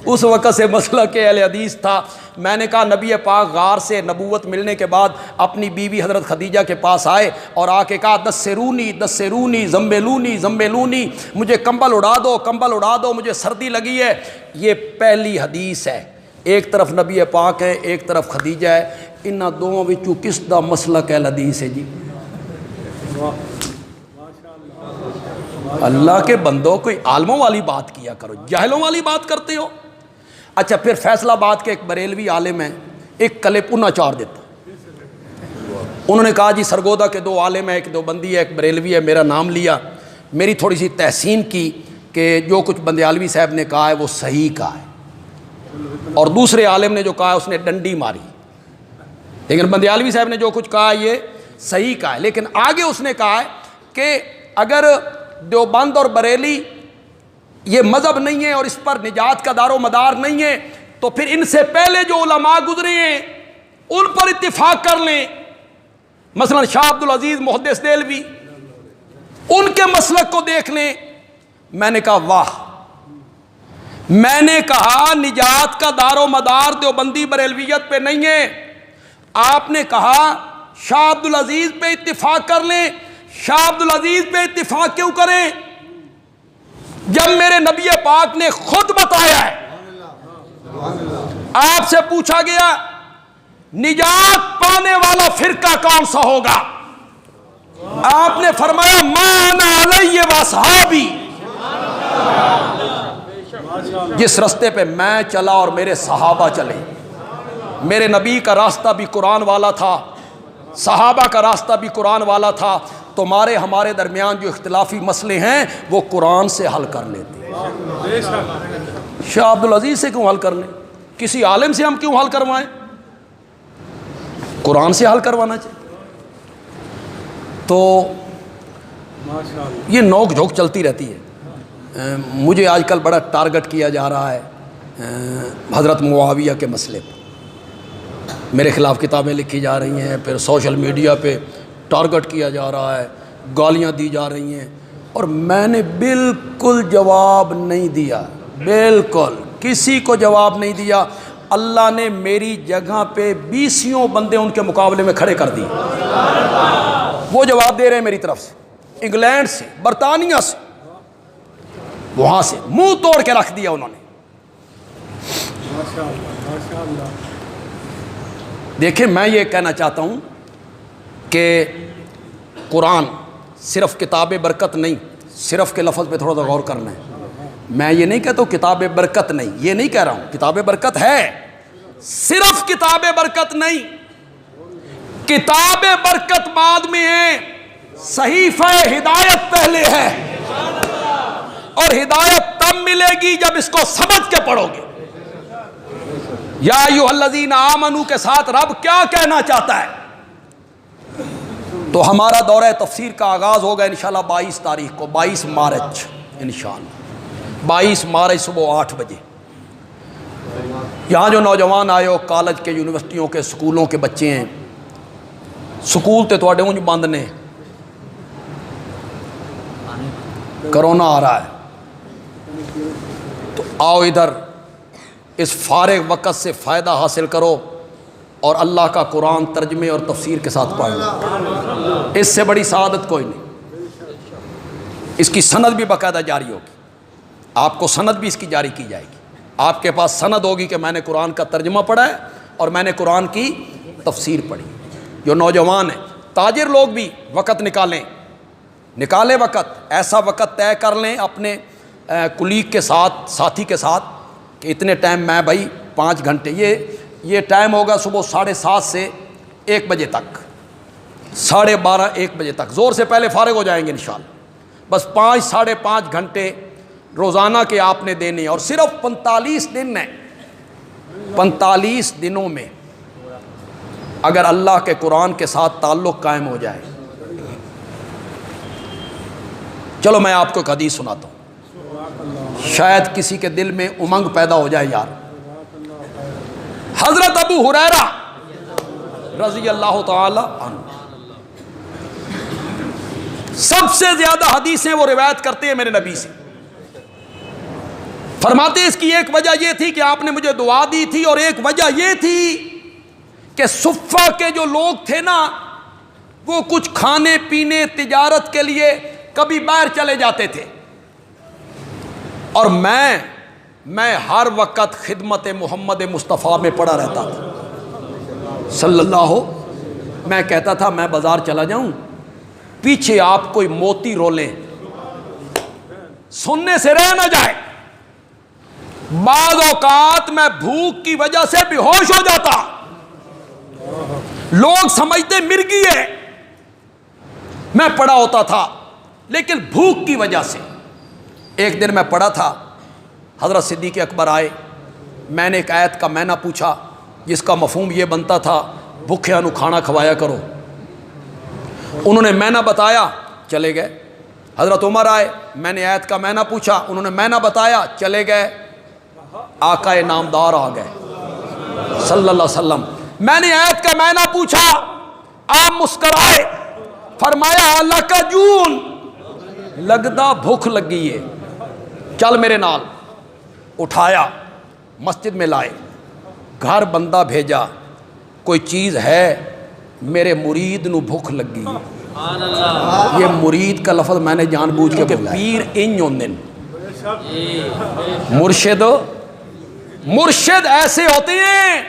اس وقت سے مسلک اہل حدیث تھا. میں نے کہا نبی پاک غار سے نبوت ملنے کے بعد اپنی بیوی حضرت خدیجہ کے پاس آئے اور آ کے کہا دسرونی زمبلونی، مجھے کمبل اڑا دو مجھے سردی لگی ہے. یہ پہلی حدیث ہے، ایک طرف نبی پاک ہے ایک طرف خدیجہ ہے. انہاں دونوں وچوں کس دا مسلک اہل حدیث ہے جی؟ اللہ کے بندوں کوئی عالموں والی بات کیا کرو، جاہلوں والی بات کرتے ہو. اچھا پھر فیصلہ آباد کے ایک بریلوی عالم ہیں، ایک کلپ انہاں چار دیتا. انہوں نے کہا جی سرگودا کے 2 عالم ہیں، ایک دیوبندی ہے ایک بریلوی ہے. میرا نام لیا، میری تھوڑی سی تحسین کی کہ جو کچھ بندیالوی صاحب نے کہا ہے وہ صحیح کہا ہے، اور دوسرے عالم نے جو کہا ہے اس نے ڈنڈی ماری، لیکن بندیالوی صاحب نے جو کچھ کہا یہ صحیح کہا ہے. لیکن آگے اس نے کہا ہے کہ اگر دیوبند اور بریلی یہ مذہب نہیں ہے اور اس پر نجات کا دار و مدار نہیں ہے تو پھر ان سے پہلے جو علماء گزرے ہیں ان پر اتفاق کر لیں. مثلا شاہ عبدالعزیز محدث دہلوی، ان کے مسلک کو دیکھ لیں. میں نے کہا واہ، میں نے کہا نجات کا دار و مدار دیوبندی بریلویت پہ نہیں ہے. آپ نے کہا شاہ عبدالعزیز پہ اتفاق کر لیں. شاہ عبدالعزیز پہ اتفاق کیوں کریں جب میرے نبی پاک نے خود بتایا ہے؟ آپ سے پوچھا گیا نجات پانے والا فرقہ کون سا ہوگا؟ آپ نے فرمایا ما انا علیہ واصحابی، جس راستے پہ میں چلا اور میرے صحابہ چلے. میرے نبی کا راستہ بھی قرآن والا تھا، صحابہ کا راستہ بھی قرآن والا تھا. تمہارے ہمارے درمیان جو اختلافی مسئلے ہیں وہ قرآن سے حل کر لیتے ہیں. شاہ عبدالعزیز سے کیوں حل کر لیں؟ کسی عالم سے ہم کیوں حل کروائیں؟ قرآن سے حل کروانا چاہیے. تو یہ نوک جھوک چلتی رہتی ہے. مجھے آج کل بڑا ٹارگٹ کیا جا رہا ہے حضرت معاویہ کے مسئلے پر. میرے خلاف کتابیں لکھی جا رہی ہیں، پھر سوشل میڈیا پہ ٹارگٹ کیا جا رہا ہے، گالیاں دی جا رہی ہیں، اور میں نے بالکل جواب نہیں دیا، بالکل کسی کو جواب نہیں دیا. اللہ نے میری جگہ پہ 20 بندے ان کے مقابلے میں کھڑے کر دیے. وہ جواب دے رہے ہیں میری طرف سے، انگلینڈ سے، برطانیہ سے، وہاں سے منہ توڑ کے رکھ دیا انہوں نے. دیکھیں میں یہ کہنا چاہتا ہوں کہ قرآن صرف کتاب برکت نہیں، صرف کے لفظ پہ تھوڑا سا غور کرنا ہے. میں یہ نہیں کہتا ہوں کتاب برکت نہیں، یہ نہیں کہہ رہا ہوں، کتاب برکت ہے، صرف کتاب برکت نہیں. کتاب برکت بعد میں ہے، صحیفہ ہدایت پہلے ہے، اور ہدایت تب ملے گی جب اس کو سمجھ کے پڑھو گے. یا ایھا الذین آمنو کے ساتھ رب کیا کہنا چاہتا ہے؟ تو ہمارا دورہ تفسیر کا آغاز ہوگا انشاءاللہ 22 تاریخ کو، 22 مارچ انشاءاللہ، 22 مارچ صبح 8 بجے. یہاں جو نوجوان آئے ہو، کالج کے، یونیورسٹیوں کے، سکولوں کے بچے ہیں، سکول تے تواڈے اونج بند نے، کرونا آ رہا ہے، تو آؤ ادھر اس فارغ وقت سے فائدہ حاصل کرو اور اللہ کا قرآن ترجمے اور تفسیر کے ساتھ پڑھ لو. اس سے بڑی سعادت کوئی نہیں. اس کی سند بھی باقاعدہ جاری ہوگی، آپ کو سند بھی اس کی جاری کی جائے گی. آپ کے پاس سند ہوگی کہ میں نے قرآن کا ترجمہ پڑھا ہے اور میں نے قرآن کی تفسیر پڑھی. جو نوجوان ہیں، تاجر لوگ بھی وقت نکالیں وقت، ایسا وقت طے کر لیں اپنے کلیگ کے ساتھ، ساتھی کے ساتھ، کہ اتنے ٹائم میں بھائی 5 گھنٹے، یہ ٹائم ہوگا صبح 7:30 سے 1 بجے تک، 12:30 1 بجے تک، زور سے پہلے فارغ ہو جائیں گے انشاءاللہ. بس 5 ساڑھے 5 گھنٹے روزانہ کے آپ نے دینے، اور صرف 45 دن ہیں. 45 دنوں میں اگر اللہ کے قرآن کے ساتھ تعلق قائم ہو جائے. چلو میں آپ کو ایک حدیث سناتا ہوں، شاید کسی کے دل میں امنگ پیدا ہو جائے. یار حضرت ابو ہریرہ رضی اللہ تعالی عنہ. سب سے زیادہ حدیثیں وہ روایت کرتے ہیں میرے نبی سے. فرماتے ہیں اس کی ایک وجہ یہ تھی کہ آپ نے مجھے دعا دی تھی، اور ایک وجہ یہ تھی کہ صفہ کے جو لوگ تھے نا وہ کچھ کھانے پینے تجارت کے لیے کبھی باہر چلے جاتے تھے، اور میں ہر وقت خدمت محمد مصطفیٰ میں پڑا رہتا تھا صلی اللہ. میں کہتا تھا میں بازار چلا جاؤں، پیچھے آپ کوئی موتی رولیں، سننے سے رہ نہ جائے. بعض اوقات میں بھوک کی وجہ سے بے ہوش ہو جاتا، لوگ سمجھتے مرغی ہے، میں پڑا ہوتا تھا لیکن بھوک کی وجہ سے. ایک دن میں پڑا تھا، حضرت صدیق اکبر آئے، میں نے ایک آیت کا معنی پوچھا جس کا مفہوم یہ بنتا تھا بھوکھیاں نو کھانا کھوایا کرو. انہوں نے معنی بتایا، چلے گئے. حضرت عمر آئے، میں نے آیت کا معنی پوچھا، انہوں نے معنی بتایا، چلے گئے. آقا نامدار آ گئے صلی اللہ علیہ وسلم. میں نے آیت کا معنی پوچھا، آپ مسکرائے، فرمایا اللہ کا جون لگدا بھوک لگی ہے، چل میرے نال. اٹھایا، مسجد میں لائے، گھر بندہ بھیجا، کوئی چیز ہے میرے مرید نو بھوک لگی. یہ مرید کا لفظ میں نے جان بوجھ کے بولا، پیر انج ہوندے نے، مرشد ایسے ہوتے ہیں.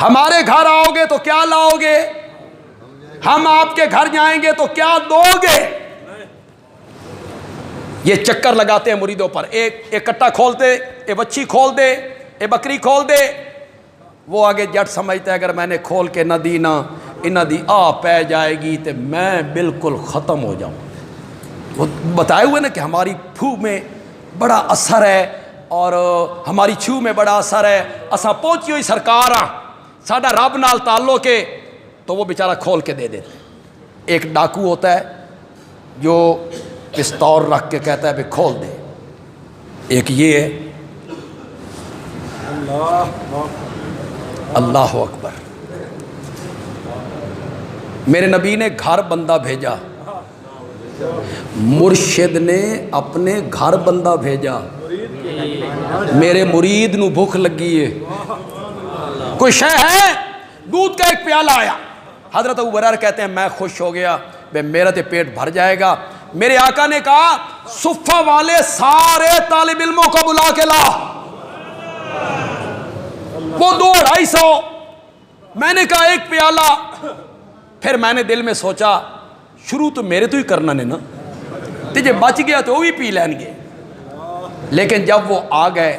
ہمارے گھر آؤ گے تو کیا لاؤ گے، ہم آپ کے گھر جائیں گے تو کیا دو گے. یہ چکر لگاتے ہیں مریدوں پر، ایک کٹا کھول دے، ایک بچی کھول دے، ایک بکری کھول دے. وہ آگے جٹ سمجھتا ہے اگر میں نے کھول کے نہ دی نا انہ دی آ پہ جائے گی تو میں بالکل ختم ہو جاؤں. وہ بتائے ہوئے نا کہ ہماری پھو میں بڑا اثر ہے اور ہماری چھو میں بڑا اثر ہے، اساں پہنچی ہوئی سرکار ہاں، ساڈا رب نال تعلق ہے. تو وہ بیچارہ کھول کے دے دیتے. ایک ڈاکو ہوتا ہے جو پستول رکھ کے کہتا ہے بھی کھول دے. ایک یہ ہے. اللہ اکبر. میرے نبی نے گھر بندہ بھیجا، مرشد نے اپنے گھر بندہ بھیجا. میرے مرید نو بھوک لگی ہے، کوئی شے ہے، دودھ کا ایک پیالہ آیا. حضرت ابو ہریرہ کہتے ہیں میں خوش ہو گیا، بے میرا تے پیٹ بھر جائے گا. میرے آقا نے کہا صفہ والے سارے طالب علموں کو بلا کے لا. وہ 200-250. میں نے کہا ایک پیالہ. پھر میں نے دل میں سوچا شروع تو میرے تو ہی کرنا نے نا، تجھے بچ گیا تو وہ بھی پی لین گے. لیکن جب وہ آ گئے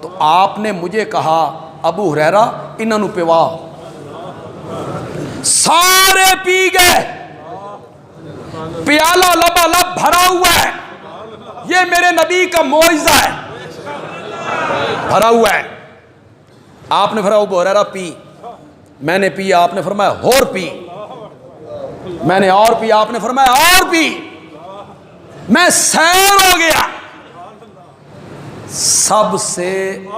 تو آپ نے مجھے کہا ابو ہریرہ انہاں نو پیوا. سارے پی گئے، پیالہ لبالب بھرا ہوا ہے. یہ میرے نبی کا معجزہ ہے، بھرا ہوا ہے. آپ نے فرمایا ابو ہریرہ پی. میں نے پی، آپ نے فرمایا اور پی. میں نے اور پی، آپ نے فرمایا اور پی. میں سیر ہو گیا. سب سے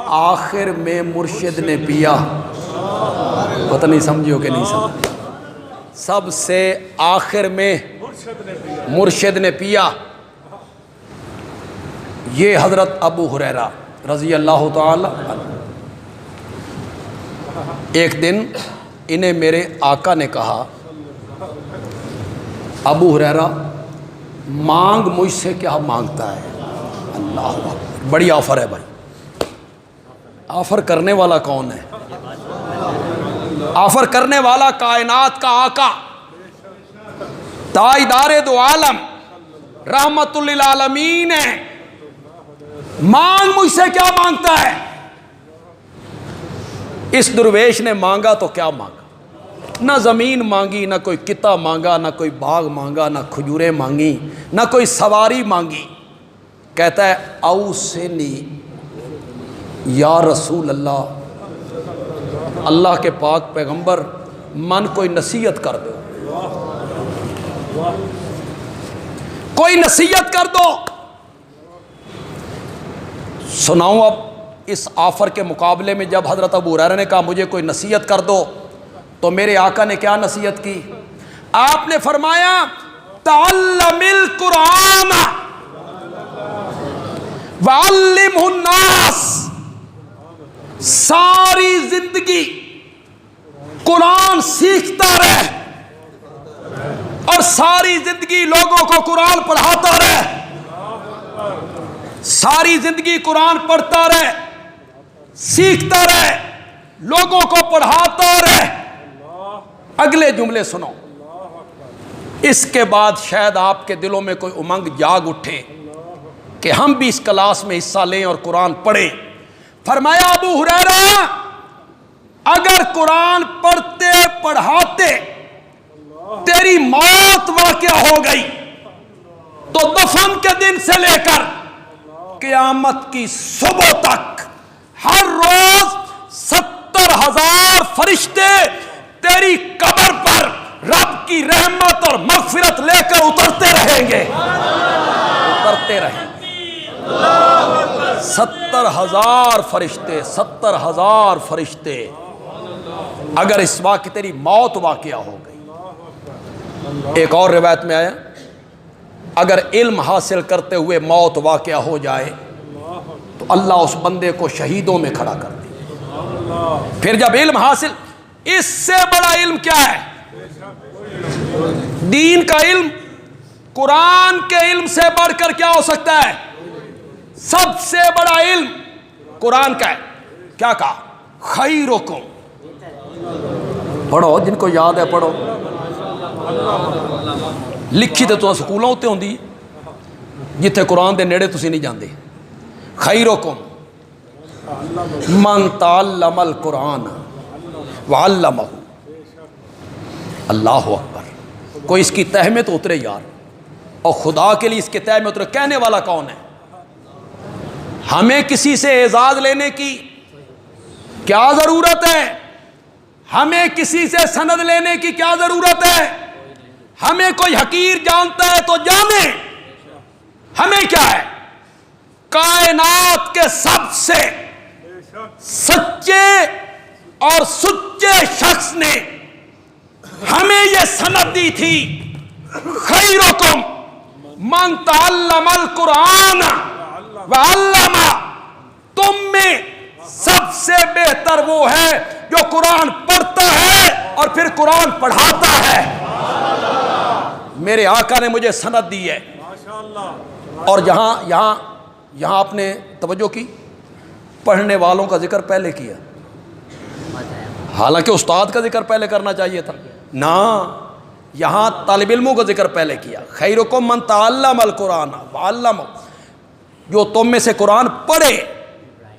آخر میں مرشد نے پیا. پتہ نہیں سمجھو کہ نہیں سمجھو. سب سے آخر میں مرشد نے پیا. یہ حضرت ابو ہریرہ رضی اللہ تعالی عنہ. ایک دن انہیں میرے آقا نے کہا ابو ہریرہ مانگ مجھ سے کیا مانگتا ہے. اللہ اکبر، بڑی آفر ہے بھائی. آفر کرنے والا کون ہے؟ آفر کرنے والا کائنات کا آقا، تاجدار دو عالم، رحمت للعالمین ہے. مانگ مجھ سے کیا مانگتا ہے؟ اس درویش نے مانگا تو کیا مانگا؟ نہ زمین مانگی، نہ کوئی قطع مانگا، نہ کوئی باغ مانگا، نہ کھجوریں مانگی، نہ کوئی سواری مانگی. کہتا ہے اوصنی یا رسول اللہ، اللہ کے پاک پیغمبر من کوئی نصیحت کر دو، کوئی نصیحت کر دو. سناؤں اب اس آفر کے مقابلے میں جب حضرت ابو ہریرہ نے کہا مجھے کوئی نصیحت کر دو، تو میرے آقا نے کیا نصیحت کی؟ آپ نے فرمایا تعلم القرآن وعلمہ الناس، ساری زندگی قرآن سیکھتا رہ اور ساری زندگی لوگوں کو قرآن پڑھاتا رہ، ساری زندگی قرآن پڑھتا رہ، سیکھتا رہ، لوگوں کو پڑھاتا رہ۔ اگلے جملے سنو، اس کے بعد شاید آپ کے دلوں میں کوئی امنگ جاگ اٹھے کہ ہم بھی اس کلاس میں حصہ لیں اور قرآن پڑھیں۔ فرمایا ابو ہریرہ اگر قرآن پڑھتے پڑھاتے تیری موت واقع ہو گئی تو دفن کے دن سے لے کر قیامت کی صبح تک ہر روز 70,000 فرشتے تیری قبر پر رب کی رحمت اور مغفرت لے کر اترتے رہیں گے، اترتے رہیں گے۔ 70,000 فرشتے، 70,000 فرشتے۔ اگر اس واقع تیری موت واقع ہو گئی، ایک اور روایت میں آیا اگر علم حاصل کرتے ہوئے موت واقع ہو جائے تو اللہ اس بندے کو شہیدوں میں کھڑا کر دے۔ پھر جب علم حاصل، اس سے بڑا علم کیا ہے؟ دین کا علم، قرآن کے علم سے بڑھ کر کیا ہو سکتا ہے؟ سب سے بڑا علم قرآن کا ہے۔ کیا کہا؟ خیرکم، پڑھو جن کو یاد ہے پڑھو، لکھی تو سکولوں اتنے ہوندی جتھے قرآن دے نیڑے تسی نہیں جاندے۔ خیرکم من تعلم القرآن وعلمہ۔ اللہ اکبر، کوئی اس کی تہ میں تو اترے یار، اور خدا کے لیے اس کے تہ میں اترے۔ کہنے والا کون ہے؟ ہمیں کسی سے اعزاز لینے کی کیا ضرورت ہے؟ ہمیں کسی سے سند لینے کی کیا ضرورت ہے؟ ہمیں کوئی حقیر جانتا ہے تو جانے، ہمیں کیا ہے؟ کائنات کے سب سے سچے اور سچے شخص نے ہمیں یہ سند دی تھی، خیرکم من تعلم القرآن وعلمہ، تم میں سب سے بہتر وہ ہے جو قرآن پڑھتا ہے اور پھر قرآن پڑھاتا ہے۔ میرے آقا نے مجھے سند دی ہے۔ اور یہاں آپ نے توجہ کی، پڑھنے والوں کا ذکر پہلے کیا، حالانکہ استاد کا ذکر پہلے کرنا چاہیے تھا نا، یہاں طالب علموں کا ذکر پہلے کیا۔ خیرکم من تعلم القرآن وعلمہ، جو تم میں سے قرآن پڑھے،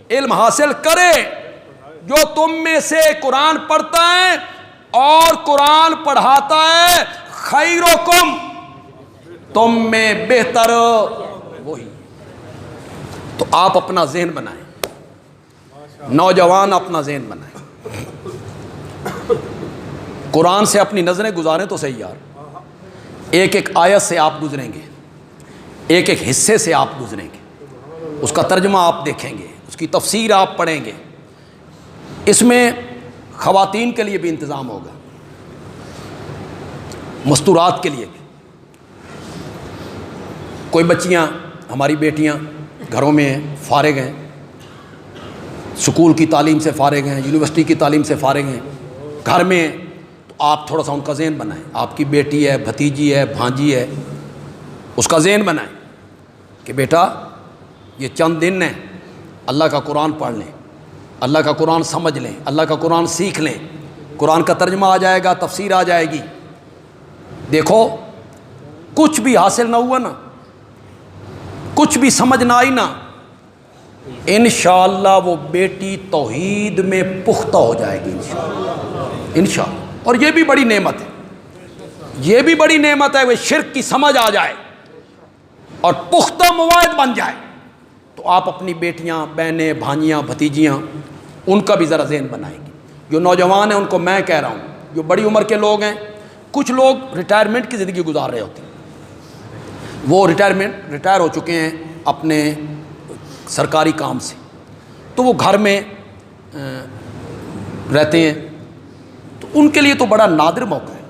علم حاصل کرے، جو تم میں سے قرآن پڑھتا ہے اور قرآن پڑھاتا ہے، خیرکم، تم میں بہتر وہی۔ تو آپ اپنا ذہن بنائیں، نوجوان اپنا ذہن بنائیں، قرآن سے اپنی نظریں گزاریں تو صحیح یار۔ ایک ایک آیت سے آپ گزریں گے، ایک ایک حصے سے آپ گزریں گے، اس کا ترجمہ آپ دیکھیں گے، اس کی تفسیر آپ پڑھیں گے۔ اس میں خواتین کے لیے بھی انتظام ہوگا، مستورات کے لیے بھی۔ کوئی بچیاں ہماری بیٹیاں گھروں میں ہیں، فارغ ہیں، سکول کی تعلیم سے فارغ ہیں، یونیورسٹی کی تعلیم سے فارغ ہیں، گھر میں ہیں، تو آپ تھوڑا سا ان کا ذہن بنائیں۔ آپ کی بیٹی ہے، بھتیجی ہے، بھانجی ہے، اس کا ذہن بنائیں کہ بیٹا یہ چند دن ہیں، اللہ کا قرآن پڑھ لیں، اللہ کا قرآن سمجھ لیں، اللہ کا قرآن سیکھ لیں، قرآن کا ترجمہ آ جائے گا، تفسیر آ جائے گی۔ دیکھو کچھ بھی حاصل نہ ہوا نا، کچھ بھی سمجھ نہ آئی نا، انشاءاللہ وہ بیٹی توحید میں پختہ ہو جائے گی انشاءاللہ۔ اور یہ بھی بڑی نعمت ہے، یہ بھی بڑی نعمت ہے، وہ شرک کی سمجھ آ جائے اور پختہ مواعظ بن جائے، تو آپ اپنی بیٹیاں، بہنیں، بھانجیاں، بھتیجیاں، ان کا بھی ذرا ذہن بنائیں گے۔ جو نوجوان ہیں ان کو میں کہہ رہا ہوں، جو بڑی عمر کے لوگ ہیں، کچھ لوگ ریٹائرمنٹ کی زندگی گزار رہے ہوتے ہیں، وہ ریٹائر ہو چکے ہیں اپنے سرکاری کام سے، تو وہ گھر میں رہتے ہیں، تو ان کے لیے تو بڑا نادر موقع ہے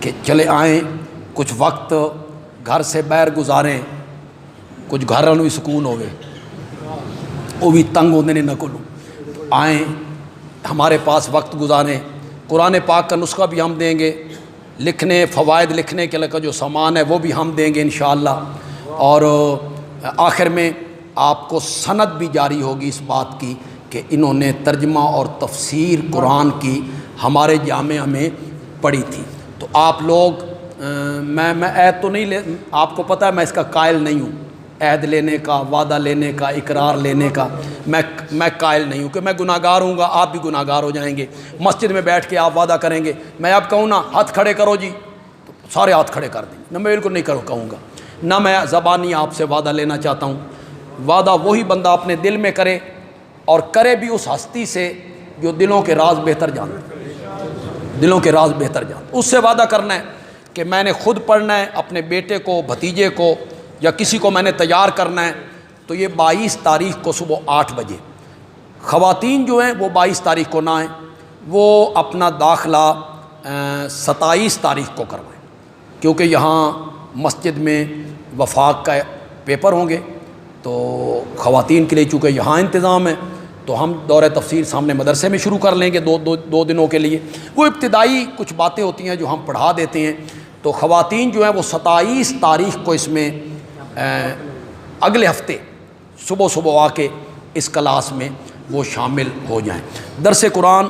کہ چلے آئیں، کچھ وقت گھر سے باہر گزاریں، کچھ گھر بھی سکون ہوئے، وہ بھی تنگ ہونے نے نہ کلوں، آئیں ہمارے پاس وقت گزاریں۔ قرآن پاک کا نسخہ بھی ہم دیں گے، لکھنے فوائد لکھنے کے لئے جو سامان ہے وہ بھی ہم دیں گے انشاءاللہ، اور آخر میں آپ کو سند بھی جاری ہوگی اس بات کی کہ انہوں نے ترجمہ اور تفسیر قرآن کی ہمارے جامعہ میں پڑھی تھی۔ تو آپ لوگ میں عہد تو نہیں آپ کو پتہ ہے میں اس کا قائل نہیں ہوں، عہد لینے کا، وعدہ لینے کا، اقرار لینے کا میں قائل نہیں ہوں کہ میں گناہ گار ہوں گا، آپ بھی گناہ گار ہو جائیں گے۔ مسجد میں بیٹھ کے آپ وعدہ کریں گے، میں اب کہوں نا ہاتھ کھڑے کرو جی تو سارے ہاتھ کھڑے کر دیں گے، نہ میں بالکل نہیں کہوں گا، نہ میں زبانی آپ سے وعدہ لینا چاہتا ہوں۔ وعدہ وہی بندہ اپنے دل میں کرے، اور کرے بھی اس ہستی سے جو دلوں کے راز بہتر جانتا ہے، دلوں کے راز بہتر جانتا، اس سے وعدہ کرنا ہے کہ میں نے خود پڑھنا ہے، اپنے بیٹے کو، بھتیجے کو، یا کسی کو میں نے تیار کرنا ہے، تو یہ 22 تاریخ کو صبح 8 بجے۔ خواتین جو ہیں وہ 22 تاریخ کو نہ آئیں، وہ اپنا داخلہ 27 تاریخ کو کروائیں، کیونکہ یہاں مسجد میں وفاق کا پیپر ہوں گے، تو خواتین کے لیے چونکہ یہاں انتظام ہے تو ہم دور تفسیر سامنے مدرسے میں شروع کر لیں گے دو دنوں کے لیے۔ وہ ابتدائی کچھ باتیں ہوتی ہیں جو ہم پڑھا دیتے ہیں، تو خواتین جو ہیں وہ 27 تاریخ کو اس میں اگلے ہفتے صبح آ کے اس کلاس میں وہ شامل ہو جائیں۔ درس قرآن